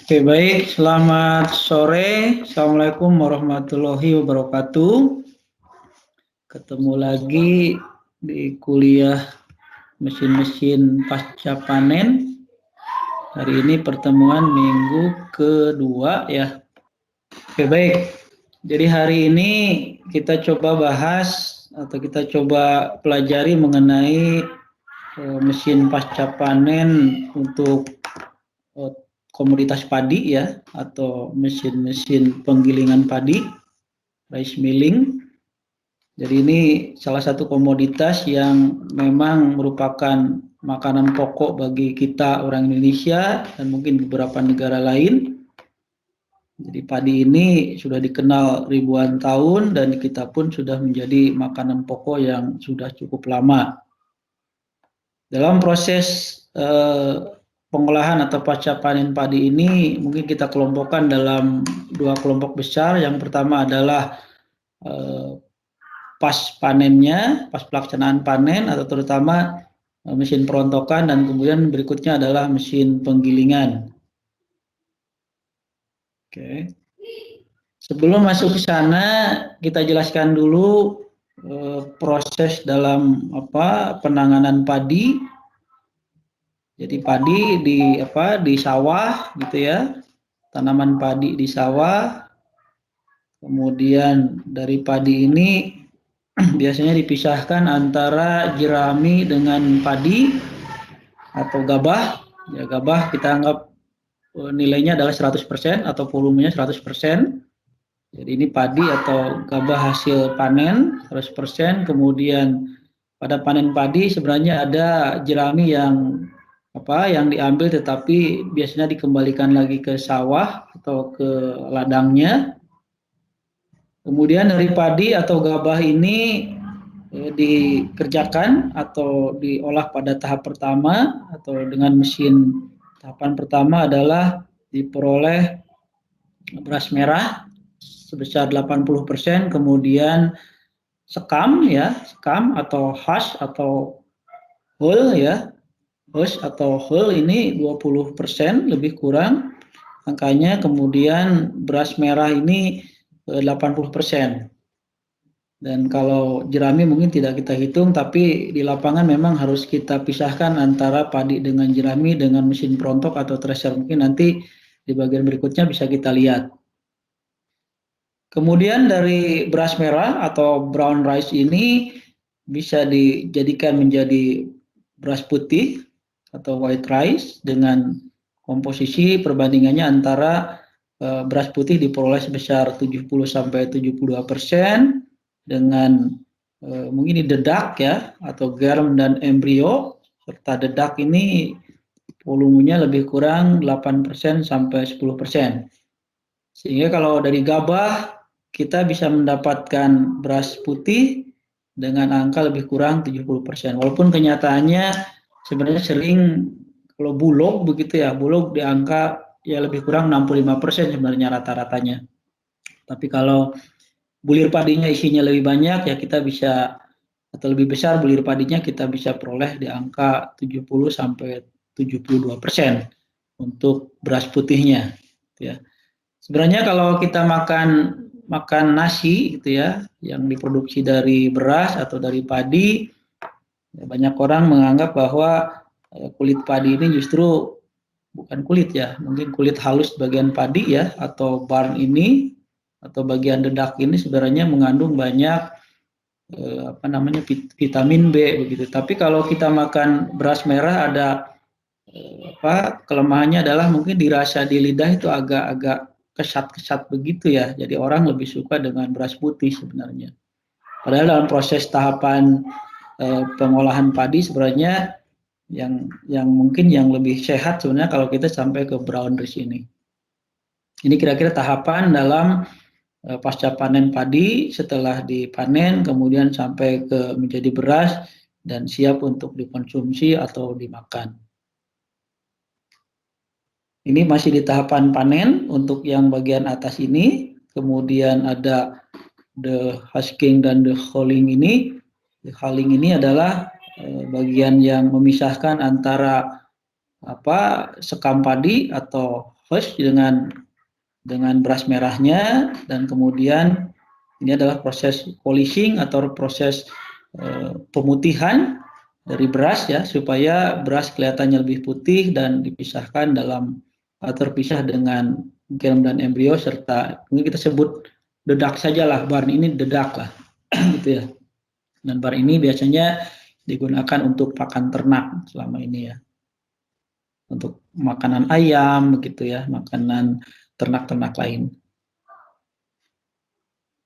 Oke, baik. Selamat sore. Assalamualaikum warahmatullahi wabarakatuh. Ketemu lagi di kuliah mesin-mesin pasca panen. Hari ini pertemuan minggu kedua ya. Oke, baik. Jadi hari ini kita coba bahas atau kita coba pelajari mengenai mesin pasca panen untuk komoditas padi ya, atau mesin-mesin penggilingan padi, rice milling. Jadi ini salah satu komoditas yang memang merupakan makanan pokok bagi kita orang Indonesia dan mungkin beberapa negara lain. Jadi padi ini sudah dikenal ribuan tahun dan kita pun sudah menjadi makanan pokok yang sudah cukup lama. Dalam proses pengolahan atau pasca panen padi ini mungkin kita kelompokkan dalam dua kelompok besar. Yang pertama adalah pas panennya, pas pelaksanaan panen, atau terutama mesin perontokan, dan kemudian berikutnya adalah mesin penggilingan. Oke. Sebelum masuk ke sana, kita jelaskan dulu proses dalam penanganan padi. Jadi padi di sawah gitu ya, tanaman padi di sawah. Kemudian dari padi ini biasanya dipisahkan antara jerami dengan padi atau gabah. Ya, gabah kita anggap nilainya adalah 100% atau volumenya 100%. Jadi ini padi atau gabah hasil panen 100%. Kemudian pada panen padi sebenarnya ada jerami yang diambil tetapi biasanya dikembalikan lagi ke sawah atau ke ladangnya. Kemudian dari padi atau gabah ini dikerjakan atau diolah pada tahap pertama atau dengan mesin. Tahapan pertama adalah diperoleh beras merah sebesar 80%, kemudian sekam atau hash atau hull ya. Hash atau hull ini 20% lebih kurang angkanya, kemudian beras merah ini 80%. Dan kalau jerami mungkin tidak kita hitung, tapi di lapangan memang harus kita pisahkan antara padi dengan jerami dengan mesin perontok atau thresher. Mungkin nanti di bagian berikutnya bisa kita lihat. Kemudian dari beras merah atau brown rice ini bisa dijadikan menjadi beras putih atau white rice dengan komposisi perbandingannya antara beras putih diperoleh sebesar 70-72% dengan mungkin dedak ya, atau germ dan embrio, serta dedak ini volumenya lebih kurang 8% sampai 10%. Sehingga kalau dari gabah kita bisa mendapatkan beras putih dengan angka lebih kurang 70%. Walaupun kenyataannya sebenarnya sering kalau bulog begitu ya, bulog di angka ya lebih kurang 65% sebenarnya rata-ratanya. Tapi kalau bulir padinya isinya lebih banyak ya kita bisa, atau lebih besar bulir padinya, kita bisa peroleh di angka 70 sampai 72% untuk beras putihnya ya. Sebenarnya kalau kita makan nasi gitu ya yang diproduksi dari beras atau dari padi, ya banyak orang menganggap bahwa kulit padi ini justru bukan kulit ya, mungkin kulit halus bagian padi ya, atau barn ini atau bagian dedak ini sebenarnya mengandung banyak vitamin B begitu. Tapi kalau kita makan beras merah ada kelemahannya adalah mungkin dirasa di lidah itu agak-agak kesat-kesat begitu ya. Jadi orang lebih suka dengan beras putih sebenarnya. Padahal dalam proses tahapan pengolahan padi sebenarnya yang mungkin yang lebih sehat sebenarnya kalau kita sampai ke brown rice ini. Ini kira-kira tahapan dalam pasca panen padi setelah dipanen kemudian sampai ke menjadi beras dan siap untuk dikonsumsi atau dimakan. Ini masih di tahapan panen untuk yang bagian atas ini, kemudian ada the husking dan the hulling ini. The hulling ini adalah bagian yang memisahkan antara sekam padi atau harvest dengan beras merahnya, dan kemudian ini adalah proses polishing atau proses pemutihan dari beras ya, supaya beras kelihatannya lebih putih dan dipisahkan terpisah dengan germ dan embrio, serta mungkin kita sebut dedak sajalah, bar ini dedak lah gitu ya. Dan bar ini biasanya digunakan untuk pakan ternak selama ini ya, untuk makanan ayam begitu ya, makanan ternak-ternak lain.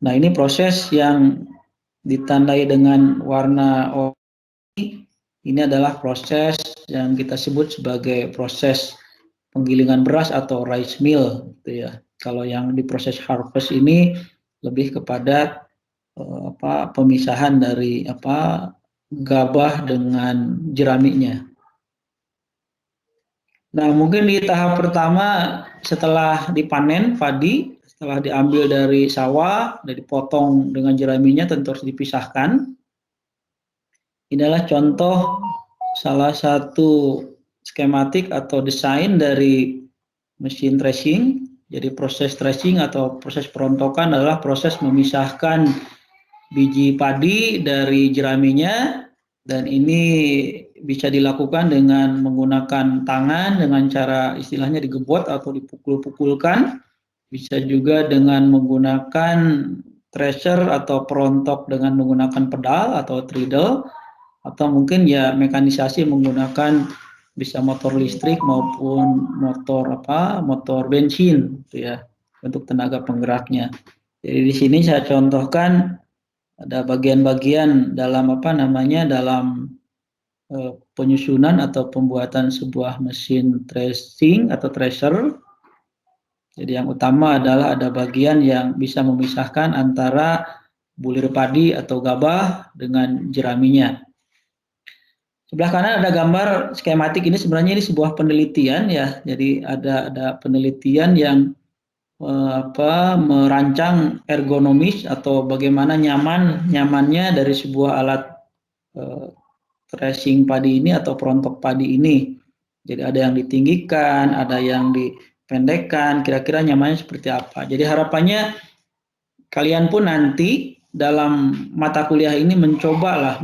Nah, ini proses yang ditandai dengan warna oranye. Ini adalah proses yang kita sebut sebagai proses penggilingan beras atau rice mill gitu ya. Kalau yang di proses harvest ini lebih kepada pemisahan dari gabah dengan jeraminya. Nah, mungkin di tahap pertama setelah dipanen padi, setelah diambil dari sawah, dan dipotong dengan jeraminya, tentu harus dipisahkan. Ini adalah contoh salah satu skematik atau desain dari mesin threshing. Jadi proses threshing atau proses perontokan adalah proses memisahkan biji padi dari jeraminya, dan ini bisa dilakukan dengan menggunakan tangan dengan cara istilahnya digebot atau dipukul-pukulkan. Bisa juga dengan menggunakan thresher atau perontok dengan menggunakan pedal atau treadle, atau mungkin ya mekanisasi menggunakan bisa motor listrik maupun motor bensin gitu ya, untuk tenaga penggeraknya. Jadi di sini saya contohkan ada bagian-bagian dalam dalam penyusunan atau pembuatan sebuah mesin threshing atau thresher. Jadi yang utama adalah ada bagian yang bisa memisahkan antara bulir padi atau gabah dengan jeraminya. Sebelah kanan ada gambar skematik, ini sebenarnya ini sebuah penelitian ya. Jadi ada penelitian yang merancang ergonomis atau bagaimana nyamannya dari sebuah alat threshing padi ini atau perontok padi ini. Jadi ada yang ditinggikan, ada yang dipendekkan, kira-kira nyamannya seperti apa. Jadi harapannya kalian pun nanti dalam mata kuliah ini mencoba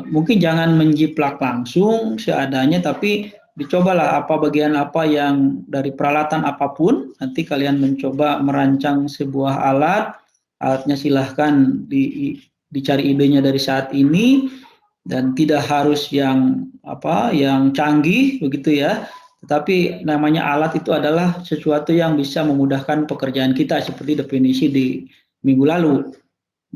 mungkin jangan menjiplak langsung seadanya, tapi dicobalah bagian apa yang dari peralatan apapun, nanti kalian mencoba merancang sebuah alatnya silahkan dicari idenya dari saat ini, dan tidak harus yang canggih begitu ya, tetapi namanya alat itu adalah sesuatu yang bisa memudahkan pekerjaan kita, seperti definisi di minggu lalu,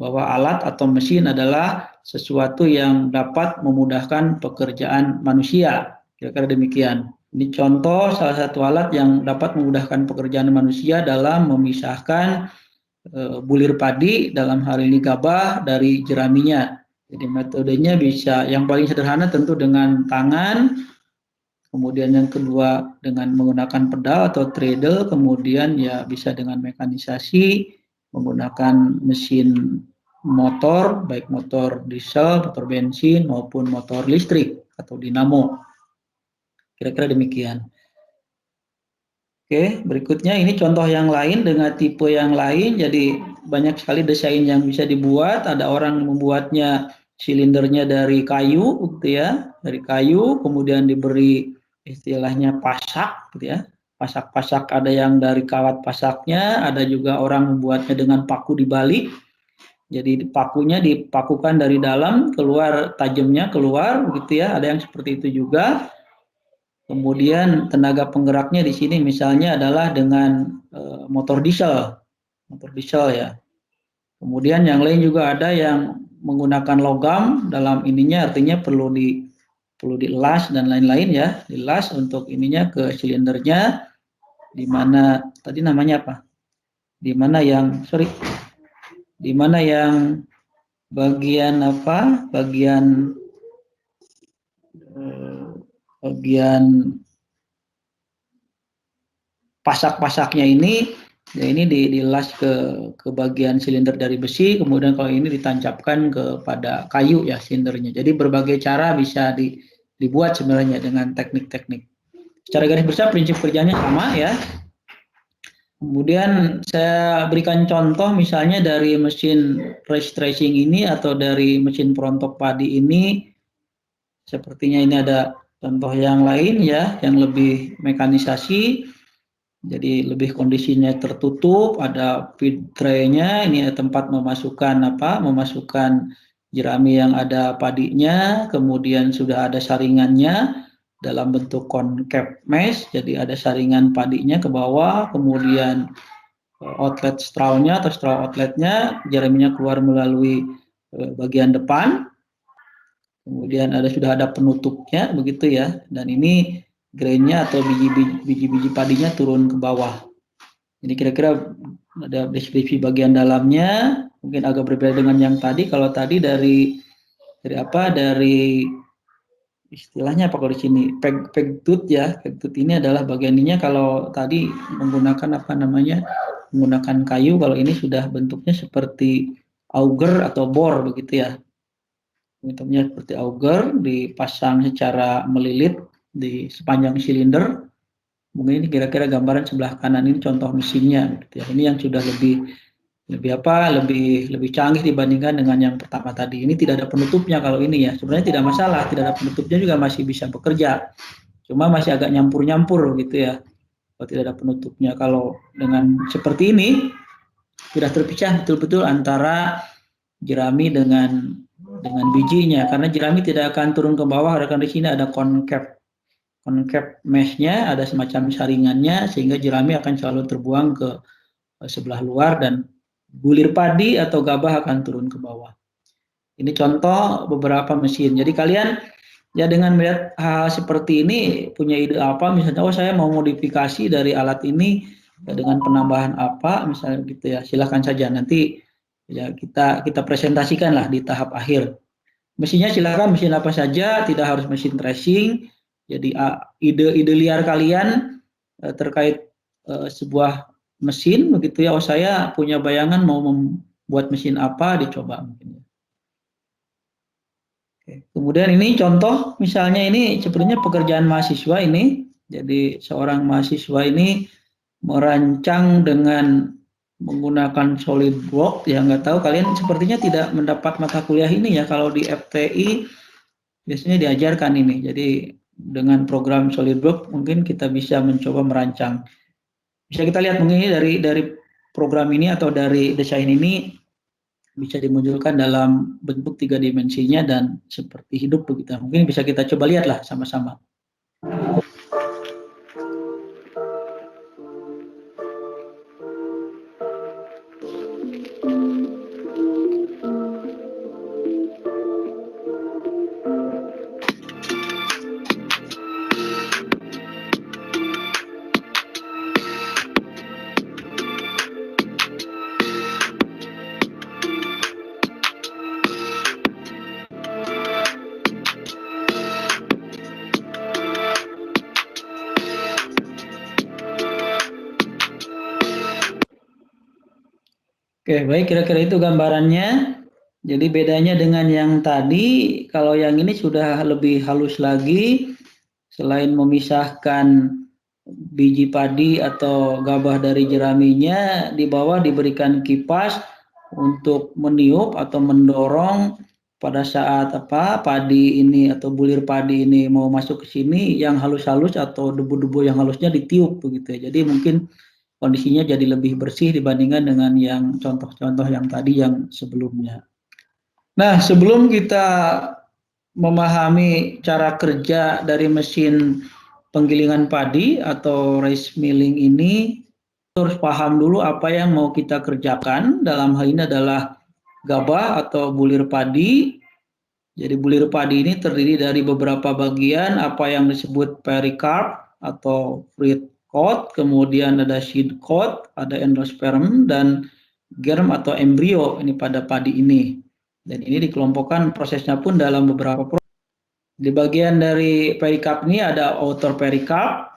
bahwa alat atau mesin adalah sesuatu yang dapat memudahkan pekerjaan manusia. Kira-kira demikian. Ini contoh salah satu alat yang dapat memudahkan pekerjaan manusia dalam memisahkan bulir padi, dalam hal ini gabah, dari jeraminya. Jadi metodenya bisa yang paling sederhana tentu dengan tangan, kemudian yang kedua dengan menggunakan pedal atau treadle, kemudian ya bisa dengan mekanisasi menggunakan mesin motor, baik motor diesel, motor bensin, maupun motor listrik atau dinamo. Kira-kira demikian. Oke, berikutnya ini contoh yang lain dengan tipe yang lain. Jadi banyak sekali desain yang bisa dibuat. Ada orang membuatnya silindernya dari kayu, gitu ya, dari kayu, kemudian diberi istilahnya pasak, gitu ya. Pasak-pasak ada yang dari kawat pasaknya, ada juga orang membuatnya dengan paku dibalik. Jadi pakunya dipakukan dari dalam, keluar tajamnya keluar, begitu ya. Ada yang seperti itu juga. Kemudian tenaga penggeraknya di sini misalnya adalah dengan motor diesel ya. Kemudian yang lain juga ada yang menggunakan logam dalam ininya, artinya perlu dielas dan lain-lain ya, dilas untuk ininya ke silindernya, di mana tadi namanya apa? Di mana yang bagian pasak-pasaknya ini, ya ini dilas ke bagian silinder dari besi, kemudian kalau ini ditancapkan kepada kayu ya silindernya. Jadi berbagai cara bisa dibuat sebenarnya dengan teknik-teknik. Secara garis besar prinsip kerjanya sama ya. Kemudian saya berikan contoh misalnya dari mesin rice threshing ini atau dari mesin perontok padi ini. Sepertinya ini ada contoh yang lain ya, yang lebih mekanisasi. Jadi lebih kondisinya tertutup, ada feed tray-nya, ini tempat memasukkan jerami yang ada padinya, kemudian sudah ada saringannya dalam bentuk concave mesh, jadi ada saringan padinya ke bawah, kemudian outlet straw-nya atau straw outletnya, jeraminya keluar melalui bagian depan, kemudian sudah ada penutupnya begitu ya, dan ini grainnya atau biji-biji padinya turun ke bawah. Ini kira-kira ada deskripsi bagian dalamnya, mungkin agak berbeda dengan yang tadi. Kalau tadi dari istilahnya apa kalau di sini peg tooth ya, peg tooth ini adalah bagian ininya. Kalau tadi menggunakan menggunakan kayu, kalau ini sudah bentuknya seperti auger atau bor begitu ya. Bentuknya seperti auger, dipasang secara melilit di sepanjang silinder. Mungkin ini kira-kira gambaran sebelah kanan ini contoh mesinnya gitu ya. Ini yang sudah lebih canggih dibandingkan dengan yang pertama tadi. Ini tidak ada penutupnya kalau ini ya. Sebenarnya tidak masalah, tidak ada penutupnya juga masih bisa bekerja. Cuma masih agak nyampur-nyampur gitu ya. Kalau tidak ada penutupnya. Kalau dengan seperti ini sudah terpisah betul-betul antara jerami dengan bijinya, karena jerami tidak akan turun ke bawah, karena di sini ada concave mesh-nya, ada semacam saringannya, sehingga jerami akan selalu terbuang ke sebelah luar dan bulir padi atau gabah akan turun ke bawah. Ini contoh beberapa mesin. Jadi kalian ya dengan melihat hal seperti ini punya ide apa, misalnya saya mau modifikasi dari alat ini ya, dengan penambahan apa misalnya gitu ya, silahkan saja nanti ya kita presentasikan lah di tahap akhir. Mesinnya silakan mesin apa saja, tidak harus mesin threshing. Jadi ide-ide liar kalian terkait sebuah mesin begitu ya. Saya punya bayangan mau membuat mesin apa, dicoba mungkin. Oke. Kemudian ini contoh misalnya ini sebenarnya pekerjaan mahasiswa ini. Jadi seorang mahasiswa ini merancang dengan menggunakan SolidWorks, ya nggak tahu kalian sepertinya tidak mendapat mata kuliah ini ya, kalau di FTI biasanya diajarkan ini. Jadi dengan program SolidWorks mungkin kita bisa mencoba merancang. Bisa kita lihat mungkin dari program ini atau dari desain ini bisa dimunculkan dalam bentuk 3 dimensinya dan seperti hidup begitu. Mungkin bisa kita coba lihatlah sama-sama. Oke, baik, kira-kira itu gambarannya. Jadi bedanya dengan yang tadi, kalau yang ini sudah lebih halus lagi, selain memisahkan biji padi atau gabah dari jeraminya, di bawah diberikan kipas untuk meniup atau mendorong pada saat padi ini atau bulir padi ini mau masuk ke sini, yang halus-halus atau debu-debu yang halusnya ditiup begitu ya. Jadi mungkin kondisinya jadi lebih bersih dibandingkan dengan yang contoh-contoh yang tadi yang sebelumnya. Nah, sebelum kita memahami cara kerja dari mesin penggilingan padi atau rice milling ini, harus paham dulu apa yang mau kita kerjakan. Dalam hal ini adalah gabah atau bulir padi. Jadi bulir padi ini terdiri dari beberapa bagian, apa yang disebut pericarp atau fruit coat, kemudian ada seed coat, ada endosperm, dan germ atau embrio ini pada padi ini. Dan ini dikelompokkan prosesnya pun dalam beberapa proses. Di bagian dari pericarp ini ada outer pericarp,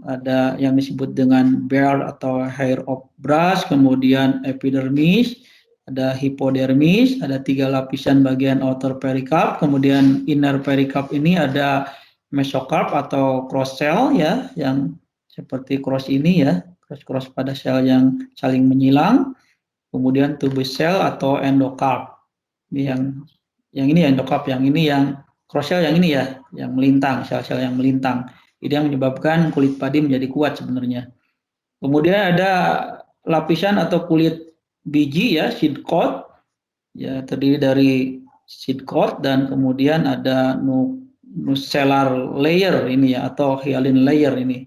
ada yang disebut dengan bare atau hair of brush, kemudian epidermis, ada hipodermis, ada 3 lapisan bagian outer pericarp, kemudian inner pericarp ini ada mesokarp atau cross cell ya, yang seperti cross ini ya, cross pada sel yang saling menyilang. Kemudian tubus sel atau endokarp. Ini yang ini endokarp, yang ini yang cross cell, yang ini ya, yang melintang, sel-sel yang melintang. Ini yang menyebabkan kulit padi menjadi kuat sebenarnya. Kemudian ada lapisan atau kulit biji ya, seed coat, ya terdiri dari seed coat dan kemudian ada nucellar layer ini ya, atau hyaline layer ini,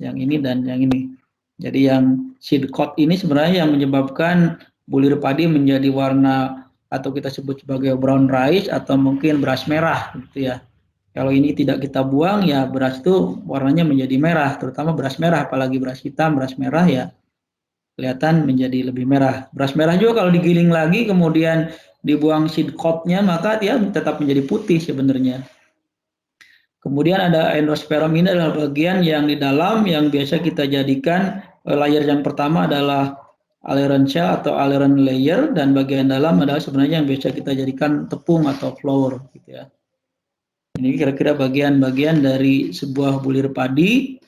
yang ini dan yang ini. Jadi yang seed coat ini sebenarnya yang menyebabkan bulir padi menjadi warna atau kita sebut sebagai brown rice atau mungkin beras merah gitu ya. Kalau ini tidak kita buang ya beras itu warnanya menjadi merah, terutama beras merah, apalagi beras hitam, beras merah ya kelihatan menjadi lebih merah. Beras merah juga kalau digiling lagi kemudian dibuang seed coat-nya maka dia tetap menjadi putih sebenarnya. Kemudian ada endosperm, ini adalah bagian yang di dalam yang biasa kita jadikan layer yang pertama adalah aileron shell atau aileron layer, dan bagian dalam adalah sebenarnya yang biasa kita jadikan tepung atau flour gitu ya. Ini kira-kira bagian-bagian dari sebuah bulir padi.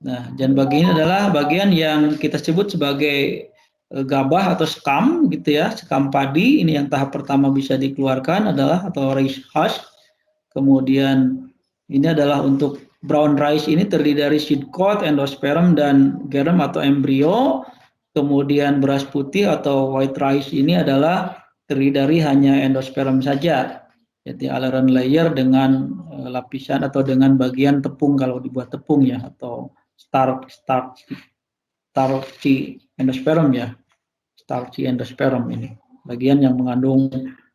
Nah, dan bagian ini adalah bagian yang kita sebut sebagai gabah atau sekam gitu ya, sekam padi. Ini yang tahap pertama bisa dikeluarkan adalah atau rice husk. Kemudian ini adalah untuk brown rice, ini terdiri dari seed coat, endosperm dan germ atau embrio. Kemudian beras putih atau white rice ini adalah terdiri dari hanya endosperm saja. Jadi aileron layer dengan lapisan atau dengan bagian tepung kalau dibuat tepung ya, atau starchy endosperm ya, starchy endosperm ini bagian yang mengandung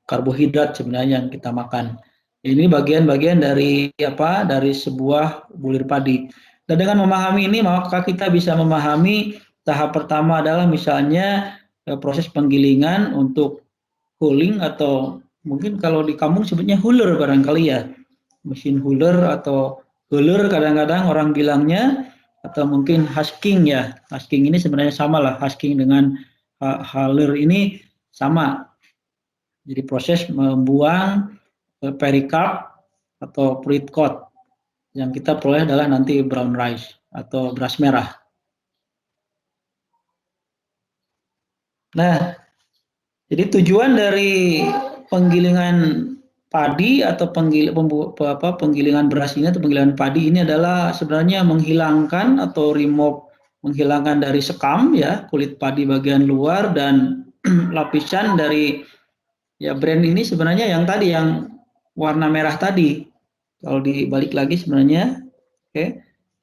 karbohidrat sebenarnya yang kita makan. Ini bagian-bagian dari apa? Dari sebuah bulir padi. Dan dengan memahami ini maka kita bisa memahami tahap pertama adalah misalnya proses penggilingan untuk hulling, atau mungkin kalau di kampung sebutnya huller barangkali ya, mesin huller atau huller kadang-kadang orang bilangnya, atau mungkin husking ya. Husking ini sebenarnya sama lah, husking dengan huller ini sama. Jadi proses membuang pericarp atau fruit coat, yang kita peroleh adalah nanti brown rice atau beras merah. Nah, jadi tujuan dari penggilingan padi atau penggilingan beras ini atau penggilingan padi ini adalah sebenarnya menghilangkan atau menghilangkan dari sekam ya, kulit padi bagian luar, dan lapisan dari ya brand ini sebenarnya yang tadi yang warna merah tadi. Kalau dibalik lagi sebenarnya, oke,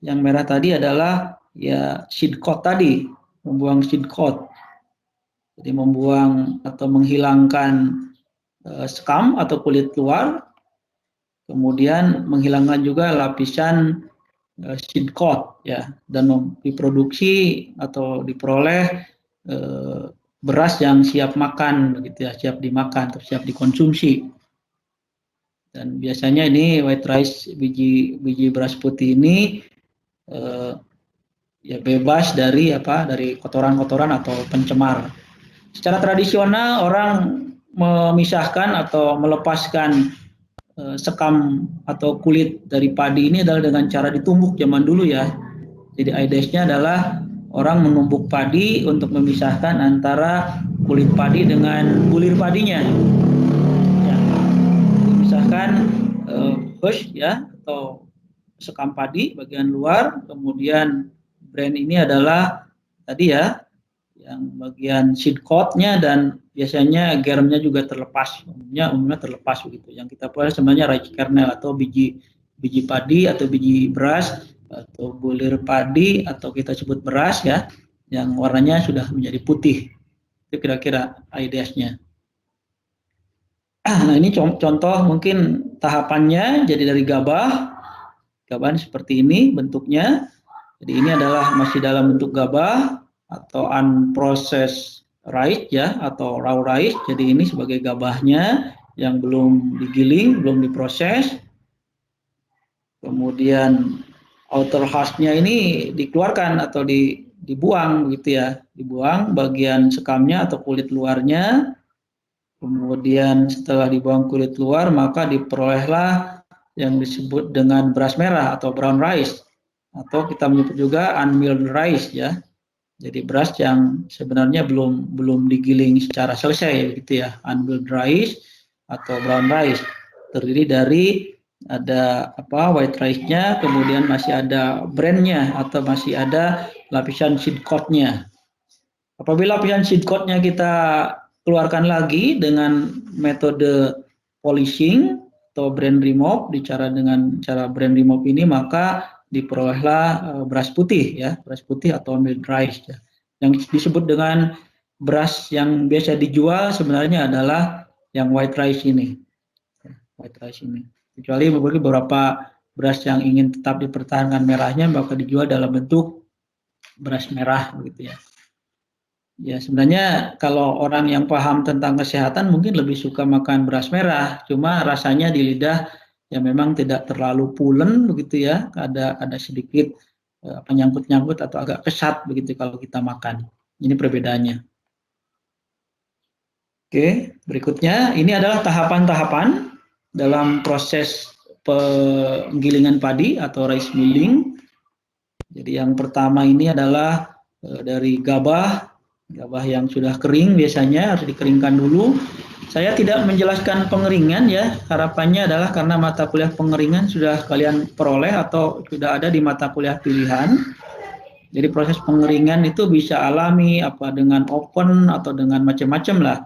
yang merah tadi adalah ya seed coat tadi, membuang seed coat. Jadi membuang atau menghilangkan sekam atau kulit luar, kemudian menghilangkan juga lapisan seed coat ya, dan diproduksi atau diperoleh beras yang siap makan begitu ya, siap dimakan atau siap dikonsumsi. Dan biasanya ini white rice, biji beras putih ini ya bebas dari dari kotoran-kotoran atau pencemar. Secara tradisional orang memisahkan atau melepaskan sekam atau kulit dari padi ini adalah dengan cara ditumbuk zaman dulu ya. Jadi idesnya adalah orang menumbuk padi untuk memisahkan antara kulit padi dengan bulir padinya. Ya, memisahkan husk ya atau sekam padi bagian luar, kemudian brand ini adalah tadi ya yang bagian seed coat-nya, dan biasanya germnya juga terlepas, umumnya terlepas begitu. Yang kita peroleh sebenarnya rice kernel atau biji padi atau biji beras atau bulir padi atau kita sebut beras ya, yang warnanya sudah menjadi putih. Itu kira-kira idesnya. Nah ini contoh mungkin tahapannya. Jadi dari gabah seperti ini bentuknya. Jadi ini adalah masih dalam bentuk gabah atau unprocessed rice ya, atau raw rice. Jadi ini sebagai gabahnya yang belum digiling, belum diproses. Kemudian outer husk-nya ini dikeluarkan atau dibuang gitu ya, dibuang bagian sekamnya atau kulit luarnya. Kemudian setelah dibuang kulit luar, maka diperolehlah yang disebut dengan beras merah atau brown rice, atau kita menyebut juga unmilled rice ya. Jadi beras yang sebenarnya belum digiling secara selesai gitu ya, unmilled rice atau brown rice. Terdiri dari ada white rice-nya, kemudian masih ada bran-nya atau masih ada lapisan seed coat-nya. Apabila lapisan seed coat-nya kita keluarkan lagi dengan metode polishing atau brand remove, dengan cara brand remove ini, maka diperolehlah beras putih ya, beras putih atau milled rice ya. Yang disebut dengan beras yang biasa dijual sebenarnya adalah yang white rice ini. White rice ini. Kecuali beberapa beras yang ingin tetap dipertahankan merahnya, maka dijual dalam bentuk beras merah begitu ya. Ya, sebenarnya kalau orang yang paham tentang kesehatan mungkin lebih suka makan beras merah, cuma rasanya di lidah ya memang tidak terlalu pulen begitu ya, ada sedikit nyangkut-nyangkut atau agak kesat begitu kalau kita makan. Ini perbedaannya. Oke, berikutnya ini adalah tahapan-tahapan dalam proses penggilingan padi atau rice milling. Jadi yang pertama ini adalah dari gabah yang sudah kering biasanya harus dikeringkan dulu. Saya tidak menjelaskan pengeringan ya, harapannya adalah karena mata kuliah pengeringan sudah kalian peroleh atau sudah ada di mata kuliah pilihan. Jadi proses pengeringan itu bisa alami, dengan oven atau dengan macam-macam lah.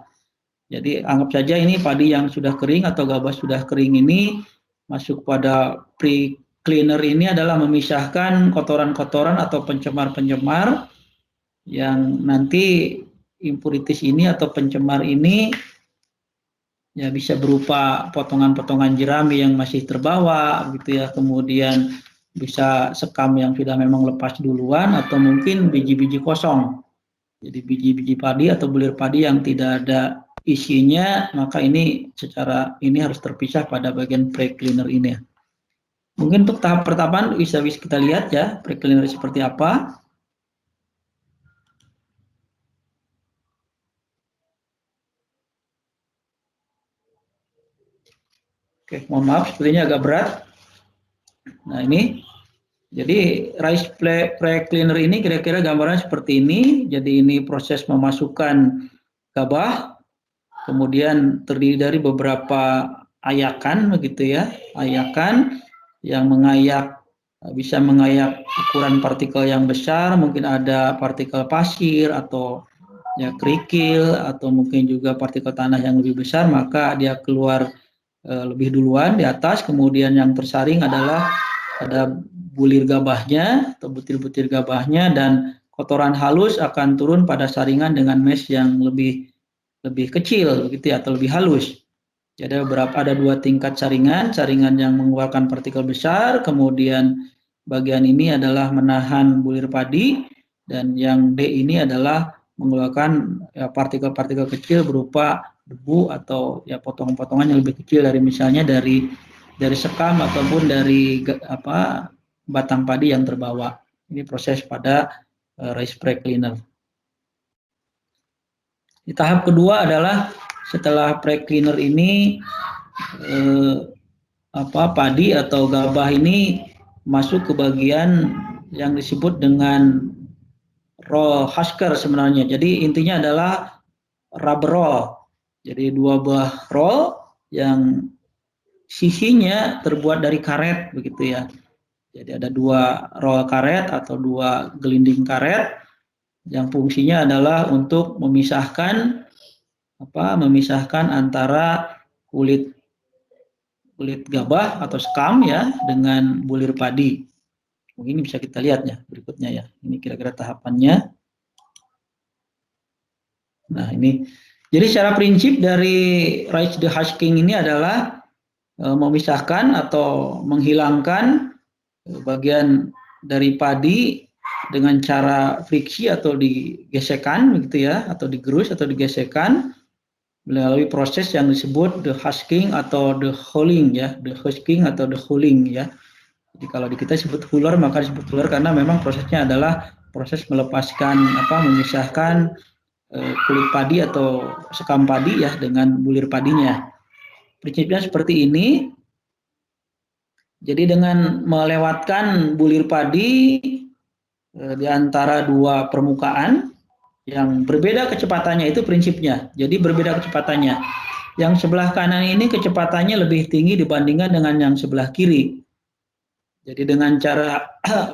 Jadi anggap saja ini padi yang sudah kering atau gabah sudah kering ini masuk pada pre-cleaner ini adalah memisahkan kotoran-kotoran atau pencemar-pencemar yang nanti impurities ini atau pencemar ini ya bisa berupa potongan-potongan jerami yang masih terbawa gitu ya, kemudian bisa sekam yang sudah memang lepas duluan atau mungkin biji-biji kosong. Jadi biji-biji padi atau bulir padi yang tidak ada isinya, maka ini secara ini harus terpisah pada bagian pre-cleaner ini. Mungkin untuk tahap pertama bisa kita lihat ya, pre-cleaner seperti apa. Oke, mohon maaf, sepertinya agak berat. Nah ini, jadi rice pre-cleaner ini kira-kira gambarannya seperti ini. Jadi ini proses memasukkan gabah, kemudian terdiri dari beberapa ayakan begitu ya, ayakan yang bisa mengayak ukuran partikel yang besar, mungkin ada partikel pasir atau ya kerikil atau mungkin juga partikel tanah yang lebih besar, maka dia keluar lebih duluan di atas, kemudian yang tersaring adalah ada bulir gabahnya atau butir-butir gabahnya, dan kotoran halus akan turun pada saringan dengan mesh yang lebih kecil begitu ya, atau lebih halus. Jadi ada dua tingkat saringan yang mengeluarkan partikel besar, kemudian bagian ini adalah menahan bulir padi, dan yang D ini adalah mengeluarkan partikel-partikel kecil berupa debu atau ya potongan-potongan yang lebih kecil dari misalnya dari sekam ataupun dari batang padi yang terbawa. Ini proses pada rice pre-cleaner. Di tahap kedua adalah setelah pre-cleaner ini padi atau gabah ini masuk ke bagian yang disebut dengan roll husker sebenarnya. Jadi intinya adalah rubber roll. Jadi dua buah roll yang sisinya terbuat dari karet begitu ya. Jadi ada dua roll karet atau dua gelinding karet yang fungsinya adalah untuk memisahkan antara kulit gabah atau sekam ya dengan bulir padi. Ini bisa kita lihat ya berikutnya ya. Ini kira-kira tahapannya. Nah ini, jadi secara prinsip dari rice dehusking ini adalah memisahkan atau menghilangkan bagian dari padi dengan cara friksi atau digesekkan begitu ya, atau digerus atau digesekkan melalui proses yang disebut dehusking atau dehulling ya, dehusking atau dehulling ya. Jadi kalau di kita disebut huller, maka disebut huller karena memang prosesnya adalah proses melepaskan memisahkan kulit padi atau sekam padi ya dengan bulir padinya. Prinsipnya seperti ini. Jadi dengan melewatkan bulir padi di antara dua permukaan yang berbeda kecepatannya itu prinsipnya. Jadi berbeda kecepatannya. Yang sebelah kanan ini kecepatannya lebih tinggi dibandingkan dengan yang sebelah kiri. Jadi dengan cara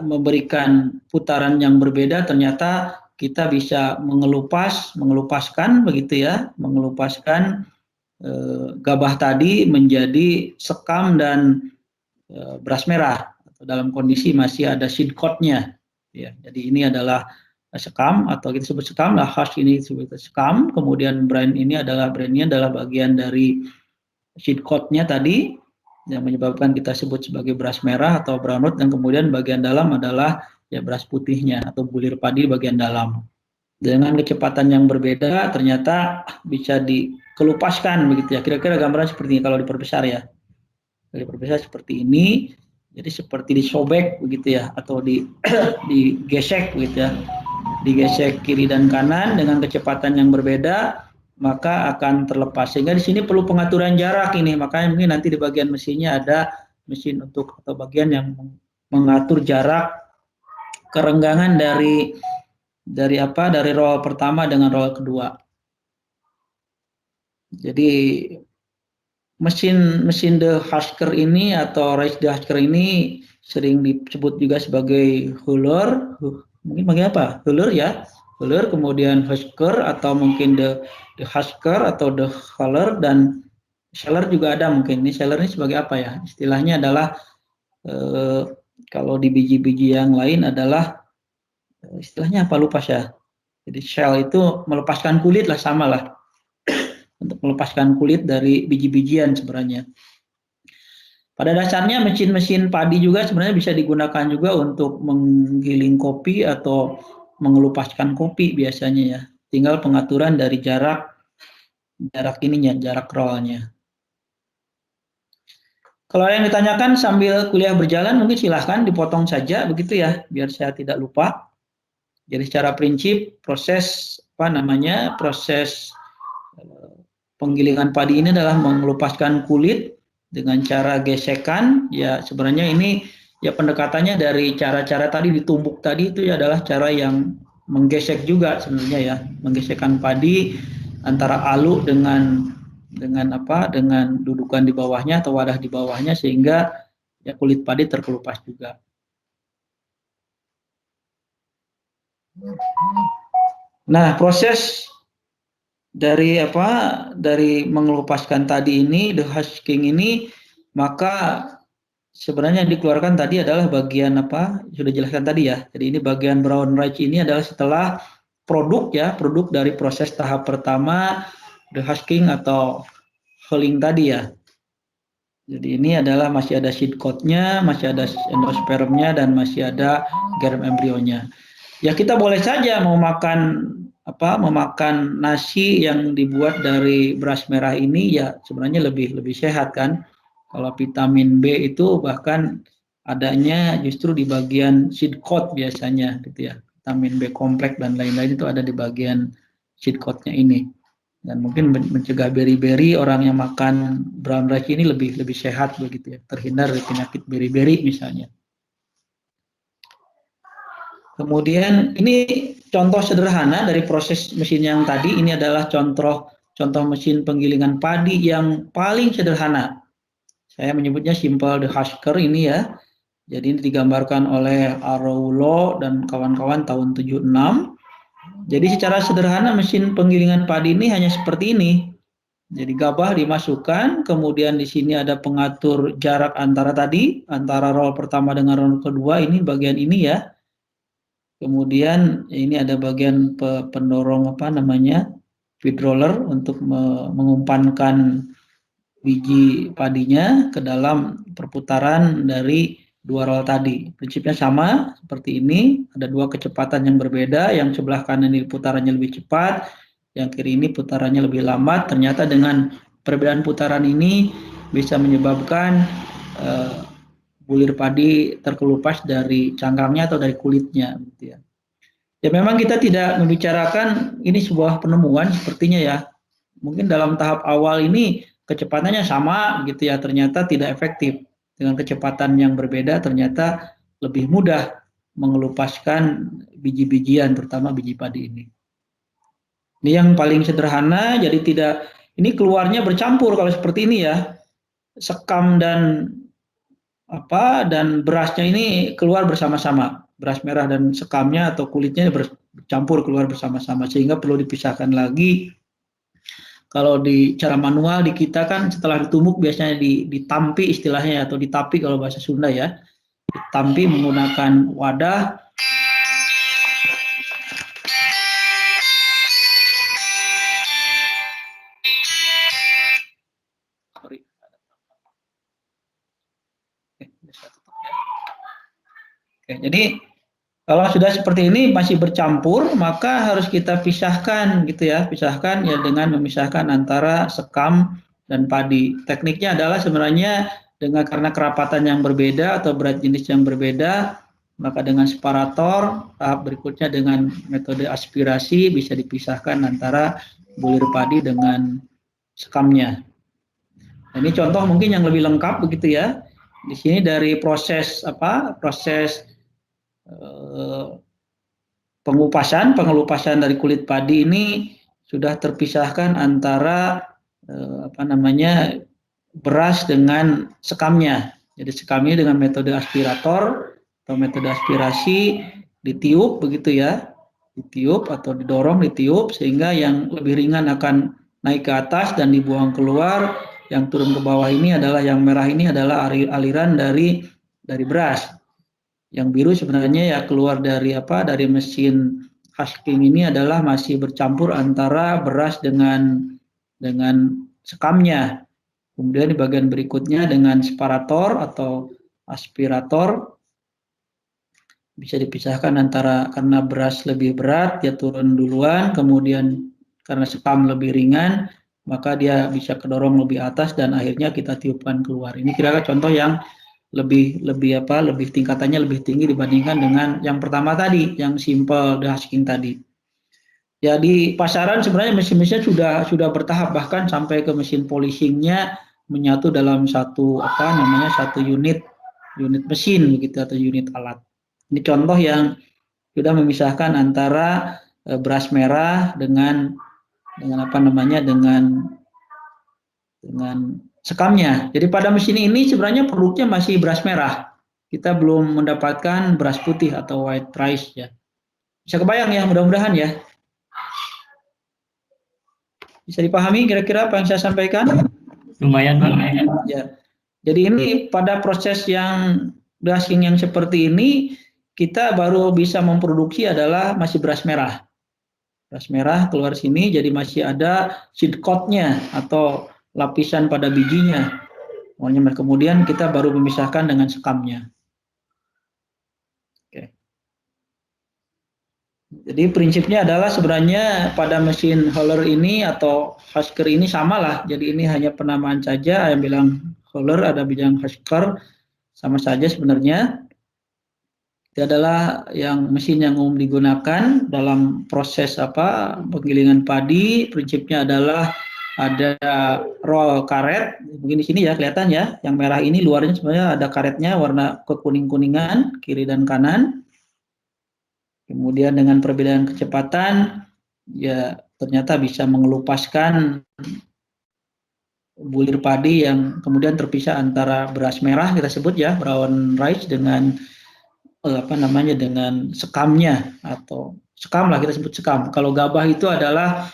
memberikan putaran yang berbeda ternyata kita bisa mengelupaskan begitu ya, mengelupaskan gabah tadi menjadi sekam dan beras merah dalam kondisi masih ada seed coat-nya. Ya, jadi ini adalah sekam atau kita sebut sekam, lah hash ini disebut sekam, kemudian brandnya adalah bagian dari seed coat-nya tadi yang menyebabkan kita sebut sebagai beras merah atau brown root, dan kemudian bagian dalam adalah ya beras putihnya atau bulir padi bagian dalam. Dengan kecepatan yang berbeda ternyata bisa dikelupaskan begitu ya. Kira-kira gambaran seperti ini kalau diperbesar ya. Diperbesar seperti ini. Jadi seperti disobek begitu ya atau digesek begitu ya. Digesek kiri dan kanan dengan kecepatan yang berbeda, maka akan terlepas. Sehingga di sini perlu pengaturan jarak ini. Makanya mungkin nanti di bagian mesinnya ada mesin untuk atau bagian yang mengatur jarak kerenggangan dari roll pertama dengan roll kedua. Jadi mesin The Husker ini atau Race The Husker ini sering disebut juga sebagai huller. Mungkin bagi apa? Huller ya. Huller, kemudian Husker atau mungkin the Husker atau the Huller, dan Sheller juga ada mungkin. Ini Sheller ini sebagai apa ya? Istilahnya adalah kalau di biji-biji yang lain adalah istilahnya apa lupa saya. Jadi shell itu melepaskan kulit lah, sama lah. Untuk melepaskan kulit dari biji-bijian sebenarnya. Pada dasarnya mesin-mesin padi juga sebenarnya bisa digunakan juga untuk menggiling kopi atau mengelupaskan kopi biasanya ya. Tinggal pengaturan dari jarak ininya, jarak rollnya. Kalau yang ditanyakan sambil kuliah berjalan mungkin silahkan dipotong saja begitu ya, biar saya tidak lupa. Jadi secara prinsip proses proses penggilingan padi ini adalah mengelupaskan kulit dengan cara gesekan. Ya sebenarnya ini ya pendekatannya dari cara-cara tadi ditumbuk tadi itu ya adalah cara yang menggesek juga sebenarnya ya, menggesekkan padi antara alu dengan dudukan di bawahnya atau wadah di bawahnya sehingga ya kulit padi terkelupas juga. Nah, proses dari mengelupaskan tadi ini, the husking ini, maka sebenarnya yang dikeluarkan tadi adalah bagian sudah jelaskan tadi ya. Jadi ini bagian brown rice ini adalah setelah produk dari proses tahap pertama the husking atau hulling tadi ya. Jadi ini adalah masih ada seed coat-nya, masih ada endospermnya, dan masih ada germ embrionya. Ya kita boleh saja memakan nasi yang dibuat dari beras merah ini ya sebenarnya lebih sehat kan. Kalau vitamin B itu bahkan adanya justru di bagian seed coat biasanya gitu ya. Vitamin B kompleks dan lain-lain itu ada di bagian seed coat-nya ini. Dan mungkin mencegah beri-beri, orang yang makan brown rice ini lebih sehat begitu ya, terhindar dari penyakit beri-beri misalnya. Kemudian ini contoh sederhana dari proses mesin yang tadi. Ini adalah contoh mesin penggilingan padi yang paling sederhana. Saya menyebutnya simple the husker ini ya. Jadi ini digambarkan oleh Araulo dan kawan-kawan tahun 76. Jadi secara sederhana mesin penggilingan padi ini hanya seperti ini. Jadi gabah dimasukkan, kemudian di sini ada pengatur jarak antara roll pertama dengan roll kedua, ini bagian ini ya. Kemudian ini ada bagian pendorong feed roller untuk mengumpankan biji padinya ke dalam perputaran dari dua roll tadi. Prinsipnya sama seperti ini, ada dua kecepatan yang berbeda, yang sebelah kanan ini putarannya lebih cepat, yang kiri ini putarannya lebih lambat. Ternyata dengan perbedaan putaran ini bisa menyebabkan bulir padi terkelupas dari cangkangnya atau dari kulitnya gitu ya. Ya memang kita tidak membicarakan ini sebuah penemuan sepertinya ya. Mungkin dalam tahap awal ini kecepatannya sama gitu ya, ternyata tidak efektif. Dengan kecepatan yang berbeda ternyata lebih mudah mengelupaskan biji-bijian, terutama biji padi ini. Ini yang paling sederhana, jadi tidak, ini keluarnya bercampur kalau seperti ini ya. Sekam dan berasnya ini keluar bersama-sama. Beras merah dan sekamnya atau kulitnya bercampur keluar bersama-sama, sehingga perlu dipisahkan lagi. Kalau di cara manual di kita kan setelah ditumbuk biasanya ditampi istilahnya atau ditapi kalau bahasa Sunda ya. Ditampi menggunakan wadah. Oke, jadi kalau sudah seperti ini masih bercampur, maka harus kita pisahkan gitu ya, pisahkan ya dengan memisahkan antara sekam dan padi. Tekniknya adalah sebenarnya karena kerapatan yang berbeda atau berat jenis yang berbeda, maka dengan separator, tahap berikutnya dengan metode aspirasi bisa dipisahkan antara bulir padi dengan sekamnya. Nah, ini contoh mungkin yang lebih lengkap begitu ya. Di sini dari proses pengelupasan dari kulit padi ini sudah terpisahkan antara beras dengan sekamnya. Jadi sekamnya dengan metode aspirator atau metode aspirasi ditiup begitu ya, ditiup atau ditiup sehingga yang lebih ringan akan naik ke atas dan dibuang keluar. Yang turun ke bawah ini adalah yang merah ini adalah aliran dari beras. Yang biru sebenarnya ya keluar dari mesin husking ini adalah masih bercampur antara beras dengan sekamnya. Kemudian di bagian berikutnya dengan separator atau aspirator bisa dipisahkan antara karena beras lebih berat dia turun duluan, kemudian karena sekam lebih ringan maka dia bisa kedorong lebih atas dan akhirnya kita tiupkan keluar. Ini kira-kira contoh yang lebih tingkatannya lebih tinggi dibandingkan dengan yang pertama tadi, yang simple dehusking tadi. Ya di pasaran sebenarnya mesin-mesinnya sudah bertahap bahkan sampai ke mesin polishingnya menyatu dalam satu unit mesin begitu atau unit alat. Ini contoh yang sudah memisahkan antara beras merah dengan sekamnya. Jadi pada mesin ini sebenarnya produknya masih beras merah. Kita belum mendapatkan beras putih atau white rice ya. Bisa kebayang ya, mudah-mudahan ya. Bisa dipahami kira-kira apa yang saya sampaikan? Lumayan, Pak. Ya. Jadi ini pada proses yang dehusking yang seperti ini kita baru bisa memproduksi adalah masih beras merah. Beras merah keluar sini jadi masih ada seed coat-nya atau lapisan pada bijinya. Kemudian kita baru memisahkan dengan sekamnya. Oke. Jadi prinsipnya adalah sebenarnya pada mesin huller ini atau husker ini sama lah. Jadi ini hanya penamaan saja. Yang bilang huller, ada bilang husker, sama saja sebenarnya. Itu adalah mesin yang umum digunakan dalam proses penggilingan padi. Prinsipnya adalah ada roll karet, mungkin di sini ya kelihatan ya, yang merah ini luarnya sebenarnya ada karetnya warna kekuning-kuningan kiri dan kanan. Kemudian dengan perbedaan kecepatan ya ternyata bisa mengelupaskan bulir padi yang kemudian terpisah antara beras merah kita sebut ya brown rice dengan dengan sekamnya atau sekam lah kita sebut sekam. Kalau gabah itu adalah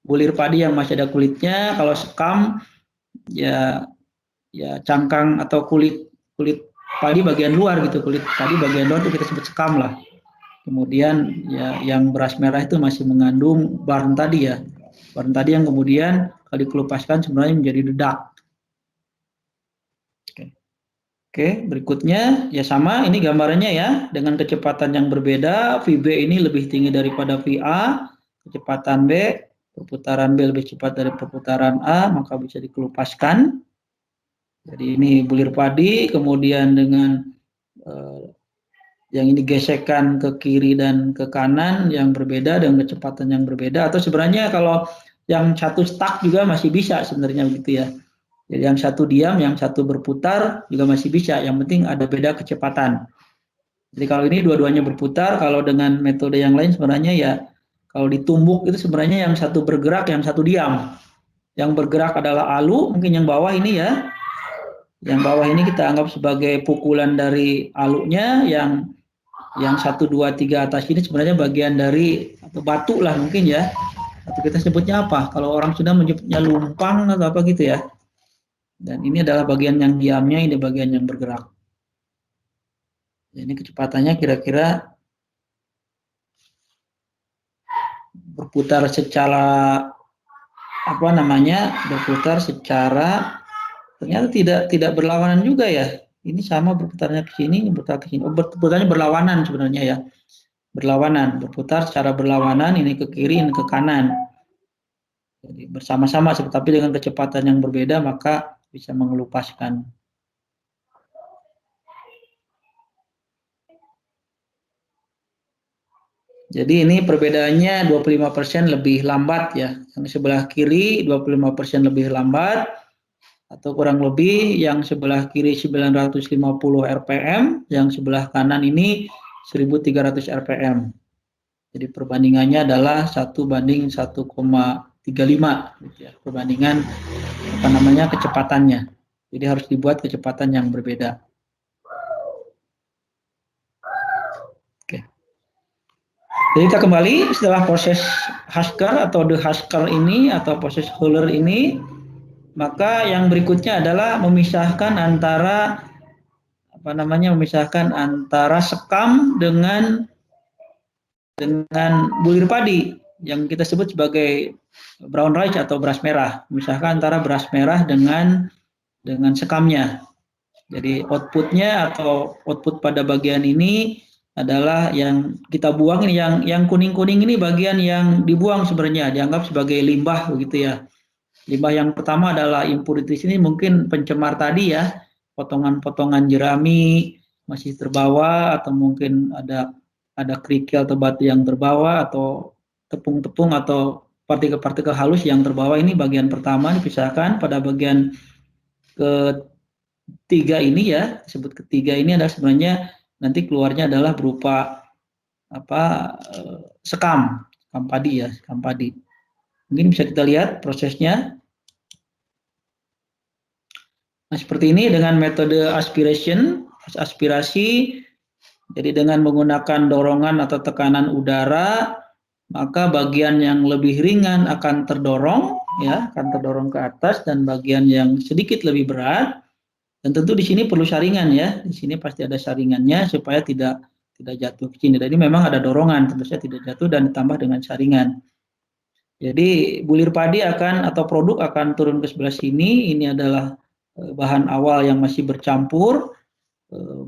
bulir padi yang masih ada kulitnya, kalau sekam ya cangkang atau kulit padi bagian luar gitu, kulit padi bagian luar itu kita sebut sekam lah. Kemudian ya yang beras merah itu masih mengandung barn tadi ya. Barn tadi yang kemudian kalau dikelupaskan sebenarnya menjadi dedak. Oke, berikutnya ya sama ini gambarannya ya dengan kecepatan yang berbeda. VB ini lebih tinggi daripada VA, kecepatan B, perputaran B lebih cepat dari perputaran A, maka bisa dikelupaskan. Jadi ini bulir padi, kemudian dengan yang ini gesekan ke kiri dan ke kanan yang berbeda dengan kecepatan yang berbeda, atau sebenarnya kalau yang satu stuck juga masih bisa sebenarnya begitu ya. Jadi yang satu diam, yang satu berputar juga masih bisa, yang penting ada beda kecepatan. Jadi kalau ini dua-duanya berputar, kalau dengan metode yang lain sebenarnya ya kalau ditumbuk itu sebenarnya yang satu bergerak, yang satu diam. Yang bergerak adalah alu, mungkin yang bawah ini ya. Yang bawah ini kita anggap sebagai pukulan dari alunya, yang 1, 2, 3 atas ini sebenarnya bagian dari atau batu lah mungkin ya. Atau kita sebutnya apa? Kalau orang sudah menyebutnya lumpang atau apa gitu ya. Dan ini adalah bagian yang diamnya, ini bagian yang bergerak. Ini kecepatannya kira-kira berputar secara apa namanya? Berputar secara ternyata tidak berlawanan juga ya. Ini sama berputarnya ke sini, berputar ke sini. Oh, berputarnya berlawanan sebenarnya ya. Berlawanan, berputar secara berlawanan, ini ke kiri, ini ke kanan. Jadi bersama-sama, tetapi dengan kecepatan yang berbeda maka bisa mengelupaskan. Jadi ini perbedaannya 25% lebih lambat ya. Yang sebelah kiri 25% lebih lambat, atau kurang lebih yang sebelah kiri 950 rpm, yang sebelah kanan ini 1300 rpm. Jadi perbandingannya adalah 1:1,35 gitu ya, perbandingan apa namanya kecepatannya. Jadi harus dibuat kecepatan yang berbeda. Oke. Jadi kita kembali setelah proses Haskell atau de Haskell ini atau proses Hooler ini, maka yang berikutnya adalah memisahkan antara apa namanya memisahkan antara sekam dengan bulir padi yang kita sebut sebagai brown rice atau beras merah. Memisahkan antara beras merah dengan sekamnya. Jadi outputnya atau output pada bagian ini adalah yang kita buang, ini yang kuning-kuning ini bagian yang dibuang sebenarnya, dianggap sebagai limbah begitu ya. Limbah yang pertama adalah impurities, ini mungkin pencemar tadi ya, potongan-potongan jerami masih terbawa, atau mungkin ada kerikil atau batu yang terbawa, atau tepung-tepung atau partikel-partikel halus yang terbawa. Ini bagian pertama dipisahkan. Pada bagian ketiga ini ya, disebut ketiga ini adalah sebenarnya nanti keluarnya adalah berupa apa sekam padi ya, sekam padi. Mungkin bisa kita lihat prosesnya. Nah, seperti ini dengan metode aspirasi. Jadi dengan menggunakan dorongan atau tekanan udara, maka bagian yang lebih ringan akan terdorong ya, akan terdorong ke atas, dan bagian yang sedikit lebih berat. Dan tentu di sini perlu saringan ya. Di sini pasti ada saringannya supaya tidak jatuh ke sini. Jadi memang ada dorongan, tentu saja tidak jatuh, dan ditambah dengan saringan. Jadi bulir padi atau produk akan turun ke sebelah sini. Ini adalah bahan awal yang masih bercampur.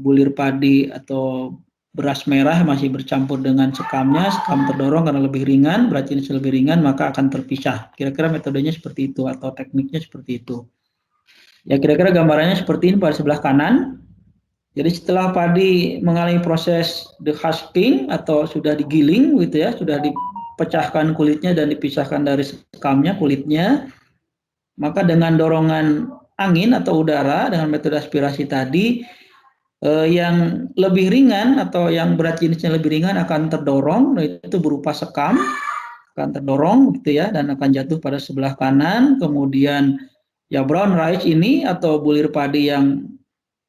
Bulir padi atau beras merah masih bercampur dengan sekamnya. Sekam terdorong karena lebih ringan, berarti ini lebih ringan, maka akan terpisah. Kira-kira metodenya seperti itu atau tekniknya seperti itu. Ya kira-kira gambarannya seperti ini pada sebelah kanan. Jadi setelah padi mengalami proses dehusking atau sudah digiling gitu ya, sudah dipecahkan kulitnya dan dipisahkan dari sekamnya kulitnya, maka dengan dorongan angin atau udara dengan metode aspirasi tadi, yang lebih ringan atau yang berat jenisnya lebih ringan akan terdorong, itu berupa sekam, akan terdorong gitu ya, dan akan jatuh pada sebelah kanan. Kemudian ya brown rice ini atau bulir padi yang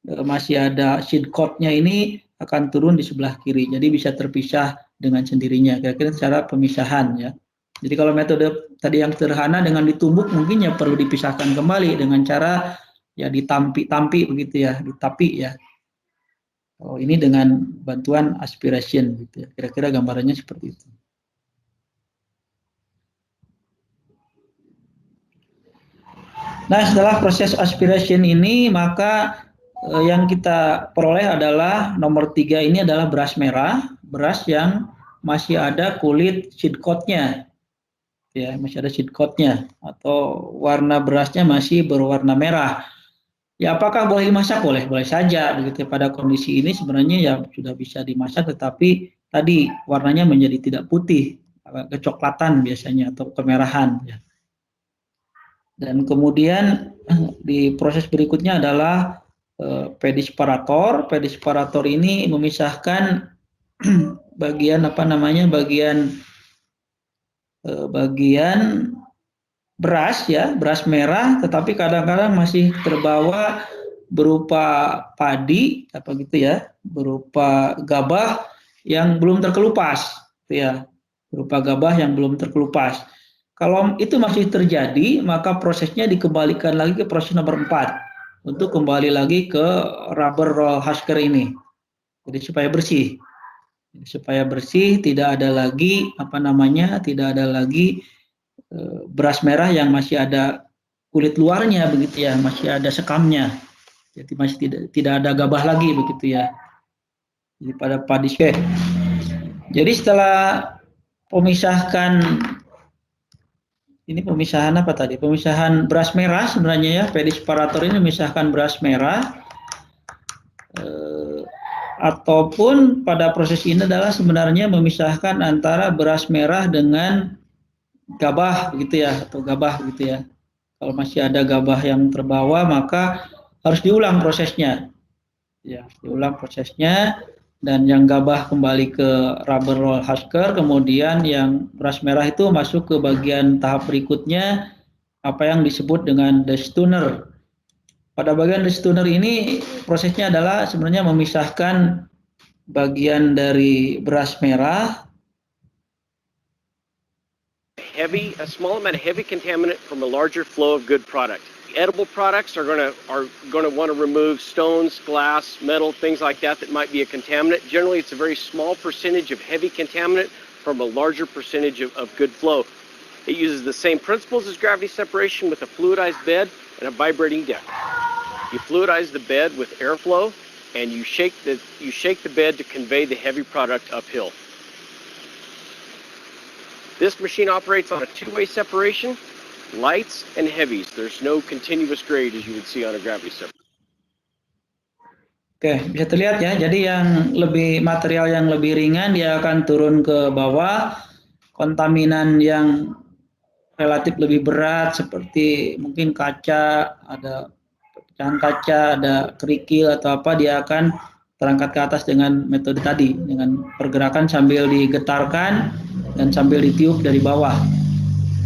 masih ada seed coat-nya ini akan turun di sebelah kiri. Jadi bisa terpisah dengan sendirinya. Kira-kira cara pemisahan ya. Jadi kalau metode tadi yang sederhana dengan ditumbuk mungkin ya perlu dipisahkan kembali dengan cara ya ditampi begitu ya, ditapi ya. Oh, ini dengan bantuan aspiration gitu ya. Kira-kira gambarannya seperti itu. Nah, setelah proses aspiration ini maka yang kita peroleh adalah nomor 3 ini adalah beras merah, beras yang masih ada kulit seed coat-nya. Ya, masih ada seed coat-nya atau warna berasnya masih berwarna merah. Ya, apakah boleh dimasak? Boleh, boleh saja. Begitu pada kondisi ini sebenarnya ya sudah bisa dimasak, tetapi tadi warnanya menjadi tidak putih, agak kecoklatan biasanya atau kemerahan. Ya. Dan kemudian di proses berikutnya adalah pedisparator. Pedisparator ini memisahkan bagian apa namanya bagian beras ya, beras merah, tetapi kadang-kadang masih terbawa berupa padi apa gitu ya, berupa gabah yang belum terkelupas, gitu ya, berupa gabah yang belum terkelupas. Kalau itu masih terjadi, maka prosesnya dikembalikan lagi ke proses nomor 4 untuk kembali lagi ke rubber roll husker ini. Jadi supaya bersih, tidak ada lagi apa namanya, tidak ada lagi beras merah yang masih ada kulit luarnya begitu ya, masih ada sekamnya. Jadi masih tidak ada gabah lagi begitu ya. Jadi pada padi. Jadi setelah memisahkan ini pemisahan apa tadi? Pemisahan beras merah sebenarnya ya, pedisparator ini memisahkan beras merah ataupun pada proses ini adalah sebenarnya memisahkan antara beras merah dengan gabah begitu ya, atau gabah begitu ya. Kalau masih ada gabah yang terbawa maka harus diulang prosesnya. Ya, diulang prosesnya dan yang gabah kembali ke rubber roll husker, kemudian yang beras merah itu masuk ke bagian tahap berikutnya apa yang disebut dengan destuner. Pada bagian destuner ini prosesnya adalah sebenarnya memisahkan bagian dari beras merah a small amount of heavy contaminant from a larger flow of good product. Edible products are going to want to remove stones, glass, metal, things like that might be a contaminant. Generally, it's a very small percentage of heavy contaminant from a larger percentage of good flow. It uses the same principles as gravity separation with a fluidized bed and a vibrating deck. You fluidize the bed with airflow, and you shake the bed to convey the heavy product uphill. This machine operates on a two-way separation, lights and heavies. There's no continuous grade as you would see on a gravity separation. Oke, bisa terlihat ya. Jadi material yang lebih ringan dia akan turun ke bawah. Kontaminan yang relatif lebih berat seperti mungkin kaca, ada pecahan kaca, ada kerikil atau apa, dia akan terangkat ke atas dengan metode tadi, dengan pergerakan sambil digetarkan dan sambil ditiup dari bawah.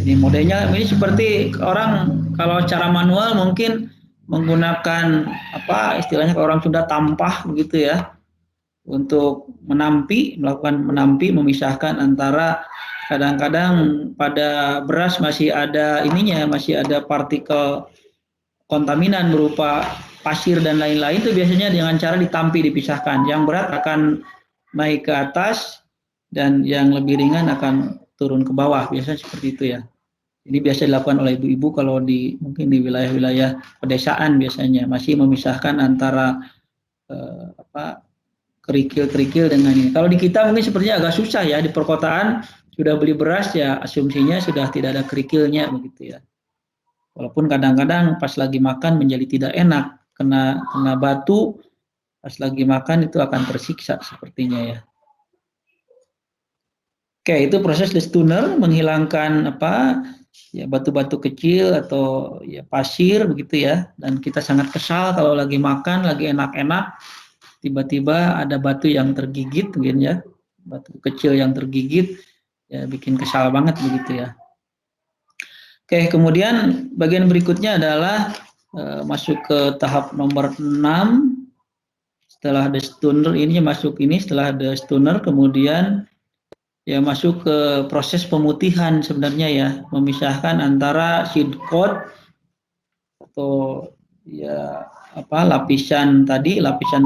Jadi modelnya ini seperti orang kalau cara manual mungkin menggunakan apa istilahnya kalau orang Sunda tampah begitu ya, untuk melakukan menampi, memisahkan antara kadang-kadang pada beras masih ada masih ada partikel kontaminan berupa pasir dan lain-lain, itu biasanya dengan cara ditampi, dipisahkan. Yang berat akan naik ke atas dan yang lebih ringan akan turun ke bawah, biasanya seperti itu ya. Ini biasa dilakukan oleh ibu-ibu kalau mungkin di wilayah-wilayah pedesaan biasanya masih memisahkan antara kerikil-kerikil dengan ini. Kalau di kita mungkin sepertinya agak susah ya, di perkotaan sudah beli beras ya asumsinya sudah tidak ada kerikilnya begitu ya. Walaupun kadang-kadang pas lagi makan menjadi tidak enak, kena batu, pas lagi makan itu akan tersiksa sepertinya ya. Oke, itu proses destuner, menghilangkan batu-batu kecil atau ya pasir begitu ya. Dan kita sangat kesal kalau lagi makan, lagi enak-enak, tiba-tiba ada batu yang tergigit mungkin ya, batu kecil yang tergigit, ya bikin kesal banget begitu ya. Oke, kemudian bagian berikutnya adalah masuk ke tahap nomor 6. Setelah destuner setelah destuner kemudian ya masuk ke proses pemutihan sebenarnya ya, memisahkan antara seed coat atau ya lapisan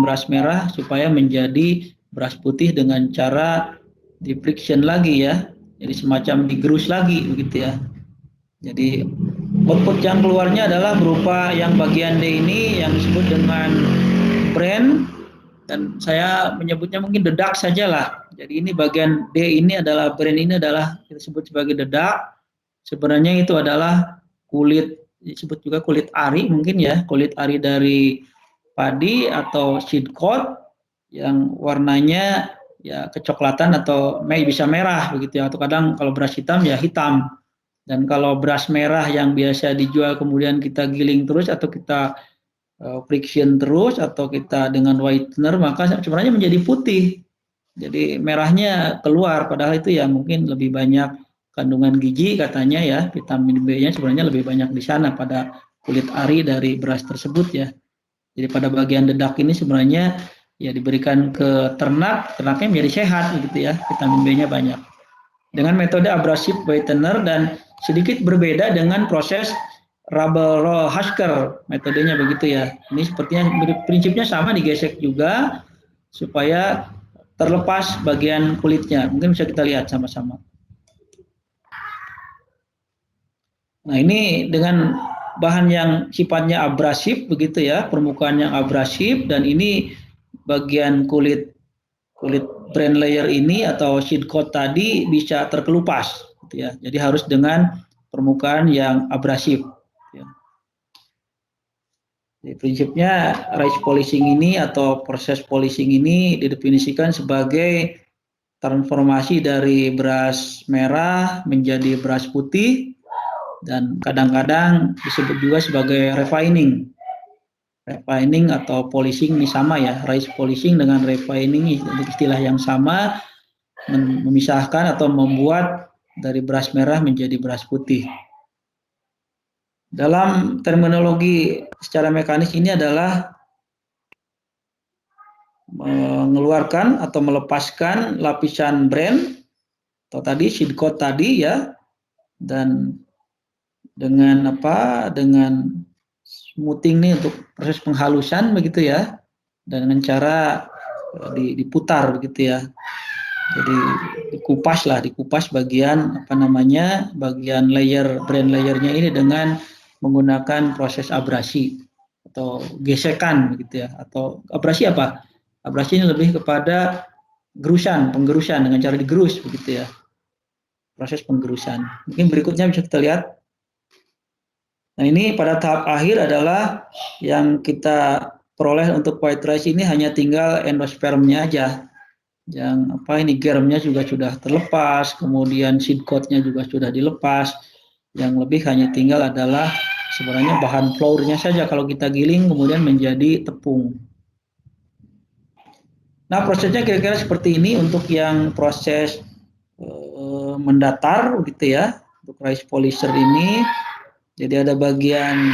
beras merah supaya menjadi beras putih dengan cara di friction lagi ya. Jadi semacam digerus lagi begitu ya. Jadi output yang keluarnya adalah berupa yang bagian D ini yang disebut dengan brand, dan saya menyebutnya mungkin dedak saja lah. Jadi ini bagian D ini adalah brand, ini adalah kita sebut sebagai dedak. Sebenarnya itu adalah kulit disebut juga kulit ari mungkin ya, kulit ari dari padi atau seed coat yang warnanya ya kecoklatan atau bisa merah begitu ya, atau kadang kalau beras hitam ya hitam. Dan kalau beras merah yang biasa dijual kemudian kita giling terus atau kita friction terus atau kita dengan whitener, maka sebenarnya menjadi putih. Jadi merahnya keluar, padahal itu ya mungkin lebih banyak kandungan gizi katanya ya, vitamin B-nya sebenarnya lebih banyak di sana pada kulit ari dari beras tersebut ya. Jadi pada bagian dedak ini sebenarnya ya diberikan ke ternak, ternaknya menjadi sehat begitu ya, vitamin B-nya banyak. Dengan metode abrasive whitener dan sedikit berbeda dengan proses rubber roll husker, metodenya begitu ya. Ini sepertinya prinsipnya sama, digesek juga supaya terlepas bagian kulitnya. Mungkin bisa kita lihat sama-sama. Nah, ini dengan bahan yang sifatnya abrasif begitu ya, permukaan yang abrasif, dan ini bagian kulit brand layer ini atau seed coat tadi bisa terkelupas gitu ya. Jadi harus dengan permukaan yang abrasif. Ya. Jadi prinsipnya rice polishing ini atau proses polishing ini didefinisikan sebagai transformasi dari beras merah menjadi beras putih, dan kadang-kadang disebut juga sebagai refining. Refining atau polishing ini sama ya, rice polishing dengan refining istilah yang sama, memisahkan atau membuat dari beras merah menjadi beras putih. Dalam terminologi secara mekanis ini adalah mengeluarkan atau melepaskan lapisan brand atau tadi seed coat tadi ya, dan dengan smoothing nih untuk proses penghalusan begitu ya, dan dengan cara diputar begitu ya. Jadi dikupas bagian bagian layer brand layernya ini dengan menggunakan proses abrasi atau gesekan begitu ya. Atau abrasi apa? Abrasi ini lebih kepada penggerusan dengan cara digerus begitu ya. Proses penggerusan. Mungkin berikutnya bisa kita lihat. Nah, ini pada tahap akhir adalah yang kita peroleh untuk white rice ini hanya tinggal endospermnya aja. Yang ini germnya juga sudah terlepas, kemudian seed coat-nya juga sudah dilepas. Yang lebih hanya tinggal adalah sebenarnya bahan flour-nya saja kalau kita giling kemudian menjadi tepung. Nah, prosesnya kira-kira seperti ini untuk yang proses mendatar gitu ya, untuk rice polisher ini. Jadi ada bagian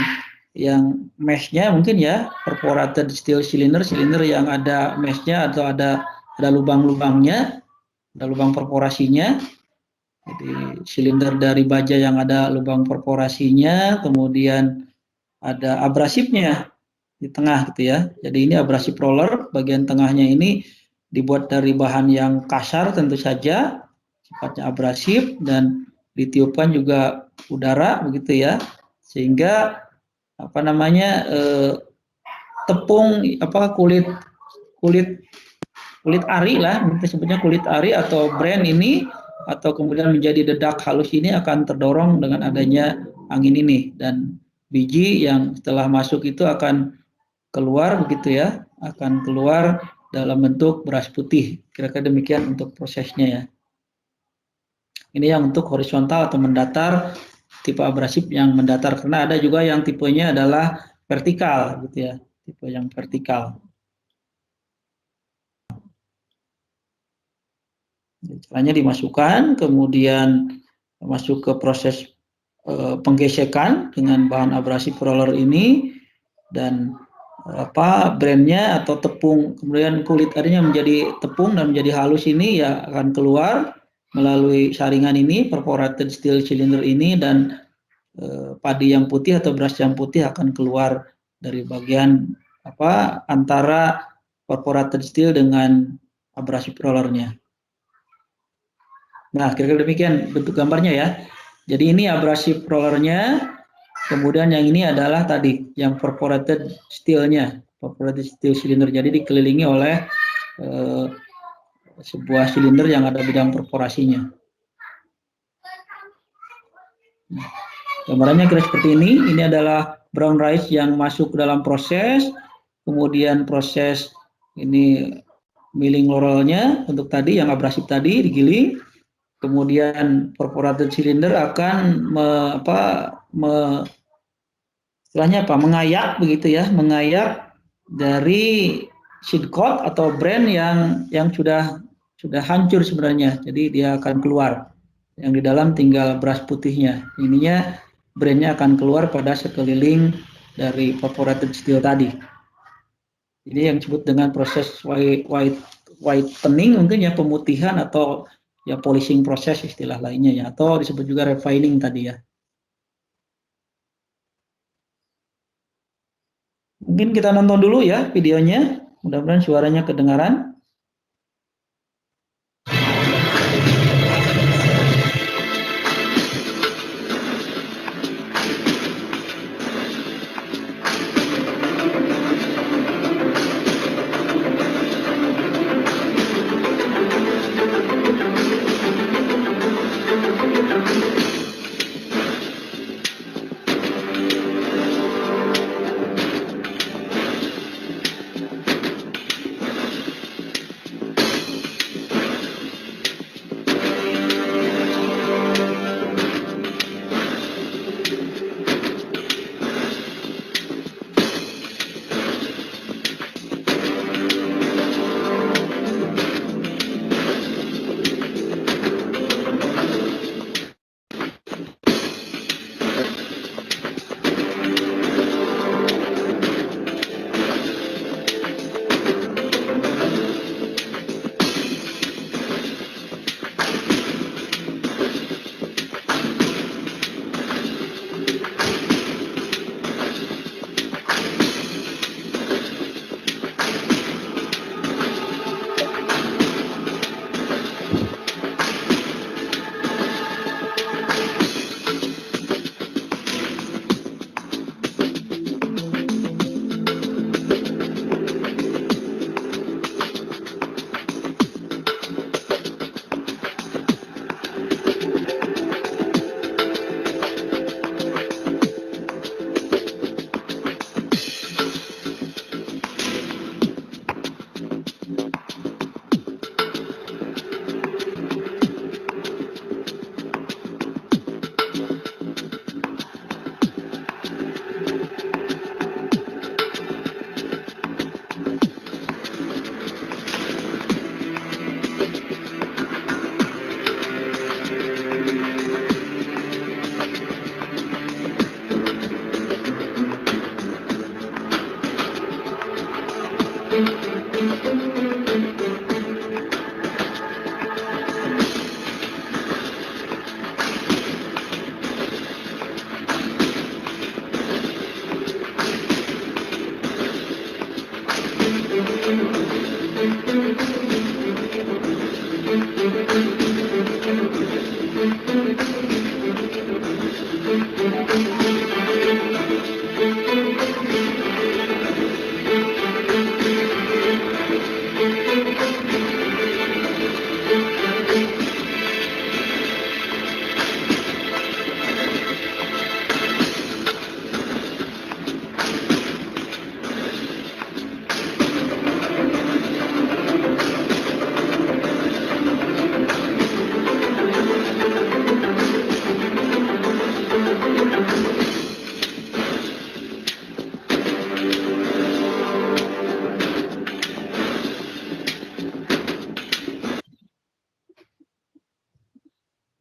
yang mesh-nya mungkin ya, perforated steel cylinder yang ada mesh-nya atau ada lubang-lubangnya, ada lubang perforasinya. Jadi silinder dari baja yang ada lubang perforasinya, kemudian ada abrasifnya di tengah gitu ya. Jadi ini abrasif roller, bagian tengahnya ini dibuat dari bahan yang kasar tentu saja, sifatnya abrasif, dan ditiupkan juga udara begitu ya, sehingga tepung kulit ari lah, kita sebutnya kulit ari atau brand ini, atau kemudian menjadi dedak halus ini akan terdorong dengan adanya angin ini, dan biji yang setelah masuk itu akan keluar begitu ya, akan keluar dalam bentuk beras putih. Kira-kira demikian untuk prosesnya ya. Ini yang untuk horizontal atau mendatar, tipe abrasif yang mendatar, karena ada juga yang tipenya adalah vertikal gitu ya, tipe yang vertikal. Caranya dimasukkan, kemudian masuk ke proses penggesekan dengan bahan abrasif roller ini, dan brandnya atau tepung, kemudian kulit arinya menjadi tepung dan menjadi halus ini ya akan keluar melalui saringan ini, perforated steel cylinder ini, dan padi yang putih atau beras yang putih akan keluar dari bagian antara perforated steel dengan abrasif rollernya. Nah, kira-kira demikian bentuk gambarnya ya. Jadi ini abrasif rollernya, kemudian yang ini adalah tadi yang perforated steel-nya, perforated steel cylinder. Jadi dikelilingi oleh sebuah silinder yang ada bidang perforasinya. Gambarannya kira seperti ini. Ini adalah brown rice yang masuk ke dalam proses, kemudian proses ini milling laurelnya untuk tadi yang abrasif tadi digiling, kemudian perforated cylinder akan istilahnya apa? Mengayak begitu ya, mengayak dari seed coat atau brand yang sudah hancur sebenarnya. Jadi dia akan keluar. Yang di dalam tinggal beras putihnya. Ininya brandnya akan keluar pada sekeliling dari perforated steel tadi. Jadi yang disebut dengan proses whitening mungkin ya, pemutihan atau ya polishing proses istilah lainnya ya, atau disebut juga refining tadi ya. Mungkin kita nonton dulu ya videonya, mudah-mudahan suaranya kedengaran.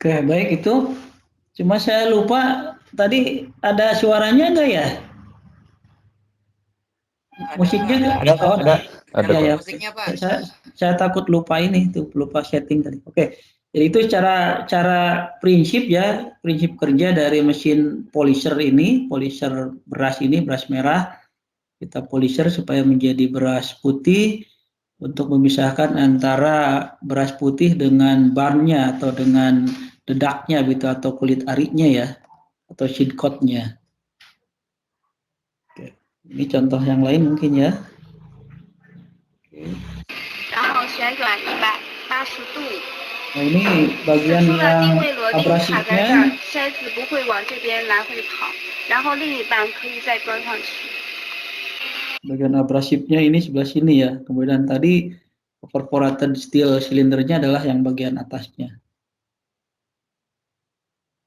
Oke, baik itu. Cuma saya lupa tadi ada suaranya enggak ya? Musiknya enggak? Ada, Pak. Ada, Ya, Pak. ya. Musiknya, Pak. Saya takut lupa ini tuh, lupa setting tadi. Oke. Jadi itu cara prinsip ya, prinsip kerja dari mesin polisher ini, polisher beras ini, beras merah. Kita polisher supaya menjadi beras putih untuk memisahkan antara beras putih dengan barnya atau dengan dedaknya gitu, atau kulit ariknya ya, atau seed coat-nya. Oke. Ini contoh yang lain mungkin ya. Oke. 然后旋转180度， Nah, ini 此 bagian 处呢，定 yang 位螺钉卡在这儿， abrasifnya. 筛子不会往这边来回跑，然后另一半可以再装上去。 Bagian abrasifnya ini sebelah sini ya. Kemudian tadi perforated steel silindernya adalah yang bagian atasnya.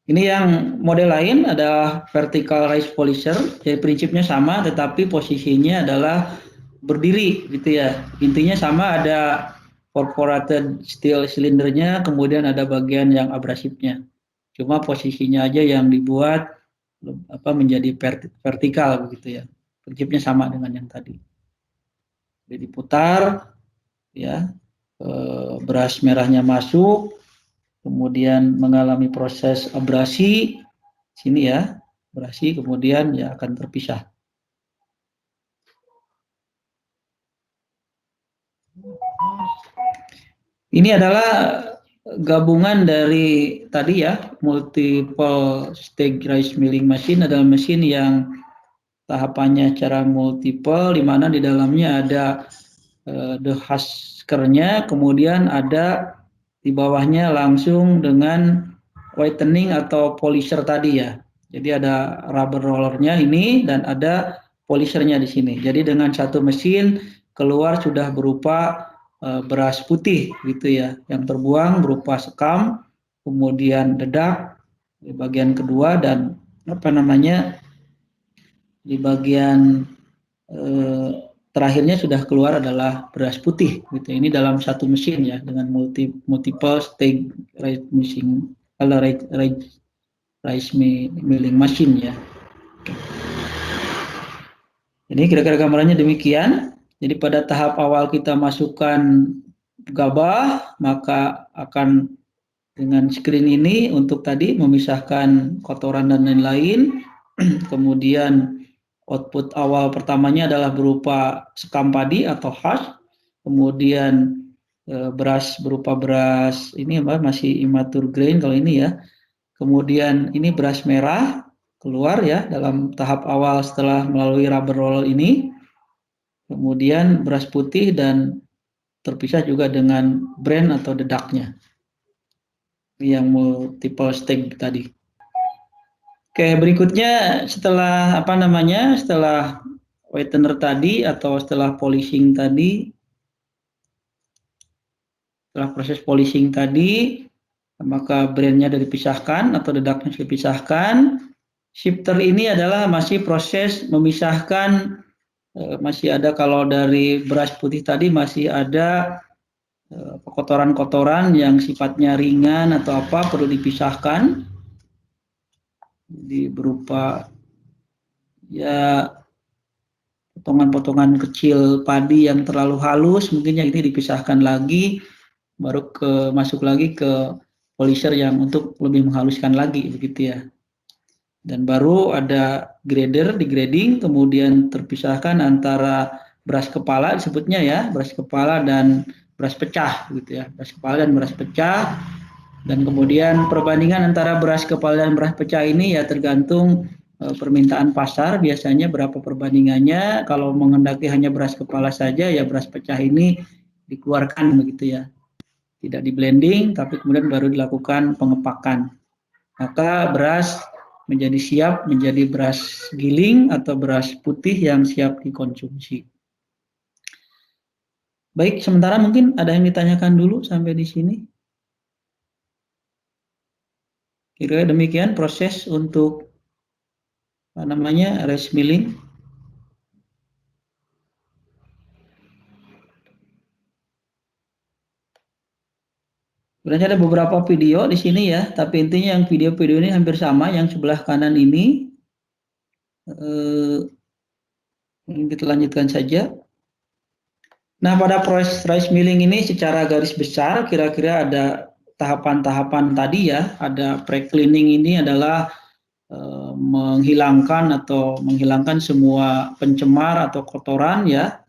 Ini yang model lain adalah vertical rise polisher. Jadi prinsipnya sama, tetapi posisinya adalah berdiri, gitu ya. Intinya sama, ada perforated steel silindernya, kemudian ada bagian yang abrasifnya. Cuma posisinya aja yang dibuat menjadi vertikal, begitu ya. Prinsipnya sama dengan yang tadi. Jadi diputar, ya, beras merahnya masuk, kemudian mengalami proses abrasi, sini ya, abrasi, kemudian ya akan terpisah. Ini adalah gabungan dari tadi ya, multiple stage rice milling machine adalah mesin yang tahapannya secara multiple, di mana di dalamnya ada the huskernya, kemudian ada di bawahnya langsung dengan whitening atau polisher tadi ya. Jadi ada rubber rollernya ini dan ada polishernya di sini. Jadi dengan satu mesin keluar sudah berupa beras putih gitu ya, yang terbuang berupa sekam, kemudian dedak di bagian kedua, dan di bagian terakhirnya sudah keluar adalah beras putih gitu. Ini dalam satu mesin ya, dengan multiple stage rice machine, rice milling machine ya. Jadi kira-kira gambarannya demikian. Jadi pada tahap awal kita masukkan gabah, maka akan dengan screen ini untuk tadi memisahkan kotoran dan lain-lain. Kemudian output awal pertamanya adalah berupa sekam padi atau husk, kemudian beras berupa beras ini masih immature grain kalau ini ya. Kemudian ini beras merah keluar ya dalam tahap awal setelah melalui rubber roller ini. Kemudian beras putih dan terpisah juga dengan bran atau dedaknya yang multiple stage tadi. Oke, berikutnya setelah setelah whitener tadi atau setelah polishing tadi, setelah proses polishing tadi, maka brandnya sudah dipisahkan atau dedaknya sudah dipisahkan. Shifter ini adalah masih proses memisahkan, masih ada kalau dari beras putih tadi masih ada kotoran-kotoran yang sifatnya ringan atau apa perlu dipisahkan. Jadi berupa ya potongan-potongan kecil padi yang terlalu halus, mungkin yang ini dipisahkan lagi, baru masuk lagi ke polisher yang untuk lebih menghaluskan lagi, begitu ya. Dan baru ada grader, di grading, kemudian terpisahkan antara beras kepala disebutnya ya, beras kepala dan beras pecah, gitu ya, beras kepala dan beras pecah. Dan kemudian perbandingan antara beras kepala dan beras pecah ini ya tergantung permintaan pasar, biasanya berapa perbandingannya. Kalau menghendaki hanya beras kepala saja ya beras pecah ini dikeluarkan begitu ya, tidak di blending tapi kemudian baru dilakukan pengepakan, maka beras menjadi siap menjadi beras giling atau beras putih yang siap dikonsumsi. Baik, sementara mungkin ada yang ditanyakan dulu sampai di sini. Kira-kira demikian proses untuk rice milling. Sebenarnya ada beberapa video di sini ya, tapi intinya yang video-video ini hampir sama. Yang sebelah kanan ini kita lanjutkan saja. Nah, pada proses rice milling ini secara garis besar kira-kira ada tahapan-tahapan tadi ya. Ada pre-cleaning, ini adalah menghilangkan semua pencemar atau kotoran ya,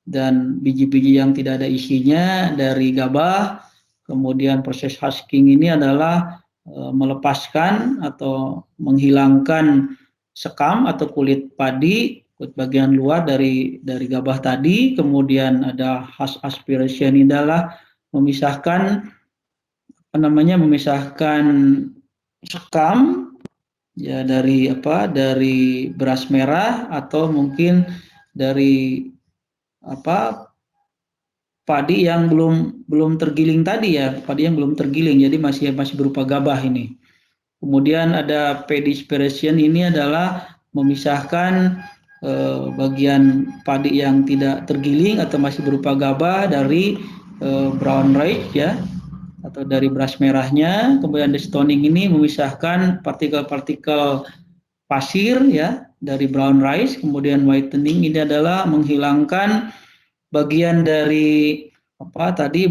dan biji-biji yang tidak ada isinya dari gabah. Kemudian proses husking ini adalah melepaskan atau menghilangkan sekam atau kulit padi, kulit bagian luar dari gabah tadi. Kemudian ada husk aspiration, ini adalah memisahkan memisahkan sekam ya dari beras merah atau mungkin dari padi yang belum tergiling tadi ya, padi yang belum tergiling, jadi masih berupa gabah ini. Kemudian ada pedisperation, ini adalah memisahkan bagian padi yang tidak tergiling atau masih berupa gabah dari brown rice ya, atau dari beras merahnya. Kemudian destoning ini memisahkan partikel-partikel pasir ya dari brown rice. Kemudian whitening ini adalah menghilangkan bagian dari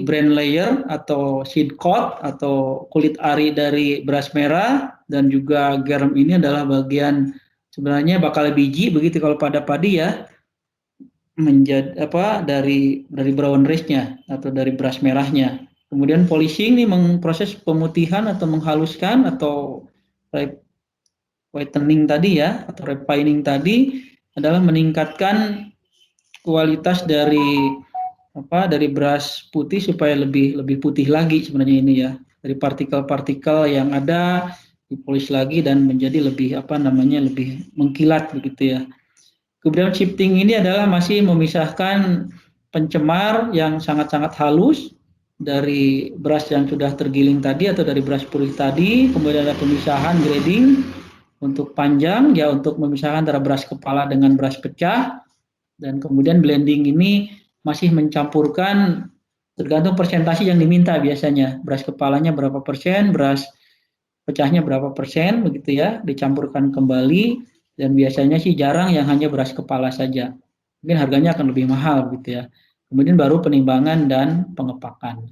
bran layer atau seed coat atau kulit ari dari beras merah, dan juga germ ini adalah bagian sebenarnya bakal biji begitu kalau pada padi ya, menjadi dari brown rice-nya atau dari beras merahnya. Kemudian polishing ini memproses pemutihan atau menghaluskan atau whitening tadi ya, atau refining tadi adalah meningkatkan kualitas dari beras putih supaya lebih putih lagi sebenarnya ini ya, dari partikel-partikel yang ada dipolis lagi dan menjadi lebih lebih mengkilat begitu ya. Kemudian shifting ini adalah masih memisahkan pencemar yang sangat-sangat halus dari beras yang sudah tergiling tadi atau dari beras putih tadi. Kemudian ada pemisahan grading untuk panjang ya, untuk memisahkan antara beras kepala dengan beras pecah. Dan kemudian blending ini masih mencampurkan tergantung persentase yang diminta biasanya. Beras kepalanya berapa persen, beras pecahnya berapa persen, begitu ya, dicampurkan kembali, dan biasanya sih jarang yang hanya beras kepala saja. Mungkin harganya akan lebih mahal gitu ya. Kemudian baru penimbangan dan pengepakan.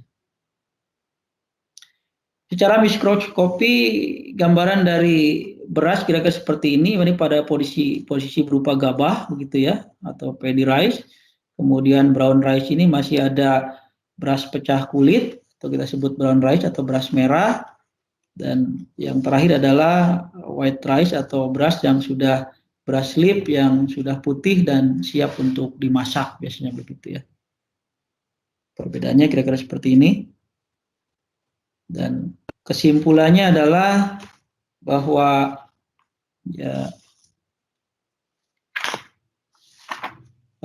Secara mikroskopi gambaran dari beras kira-kira seperti ini pada posisi berupa gabah begitu ya, atau paddy rice. Kemudian brown rice ini masih ada beras pecah kulit atau kita sebut brown rice atau beras merah. Dan yang terakhir adalah white rice atau beras leaf yang sudah putih dan siap untuk dimasak, biasanya begitu ya. Perbedaannya kira-kira seperti ini. Dan kesimpulannya adalah bahwa ya,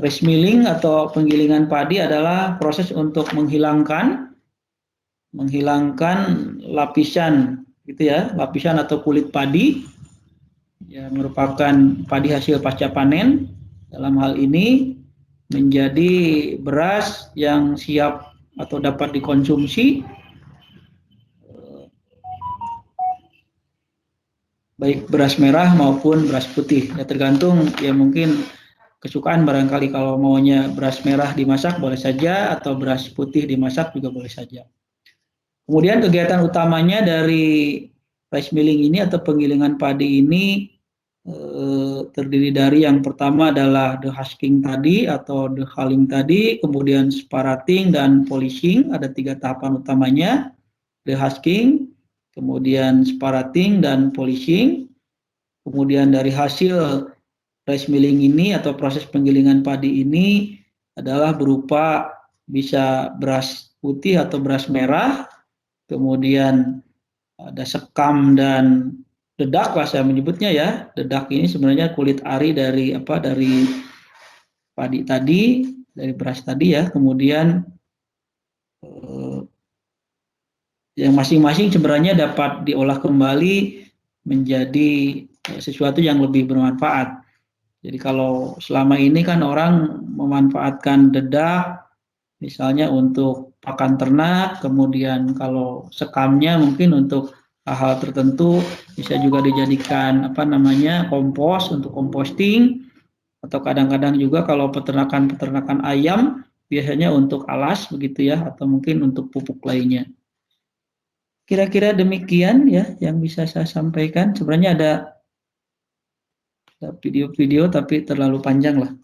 rice milling atau penggilingan padi adalah proses untuk menghilangkan lapisan gitu ya, lapisan atau kulit padi yang merupakan padi hasil pasca panen. Dalam hal ini menjadi beras yang siap atau dapat dikonsumsi, baik beras merah maupun beras putih. Ya tergantung ya, mungkin kesukaan barangkali, kalau maunya beras merah dimasak boleh saja, atau beras putih dimasak juga boleh saja. Kemudian kegiatan utamanya dari rice milling ini atau penggilingan padi ini terdiri dari yang pertama adalah dehusking tadi atau dehulling tadi, kemudian sparating dan polishing. Ada 3 tahapan utamanya, dehusking, kemudian sparating dan polishing. Kemudian dari hasil rice milling ini atau proses penggilingan padi ini adalah berupa bisa beras putih atau beras merah, kemudian ada sekam dan dedak lah saya menyebutnya ya. Dedak ini sebenarnya kulit ari dari padi tadi, dari beras tadi ya. Kemudian yang masing-masing sebenarnya dapat diolah kembali menjadi sesuatu yang lebih bermanfaat. Jadi kalau selama ini kan orang memanfaatkan dedak misalnya untuk pakan ternak, kemudian kalau sekamnya mungkin untuk hal-hal tertentu, bisa juga dijadikan kompos untuk composting, atau kadang-kadang juga kalau peternakan ayam biasanya untuk alas begitu ya, atau mungkin untuk pupuk lainnya. Kira-kira demikian ya yang bisa saya sampaikan. Sebenarnya ada video-video tapi terlalu panjang lah.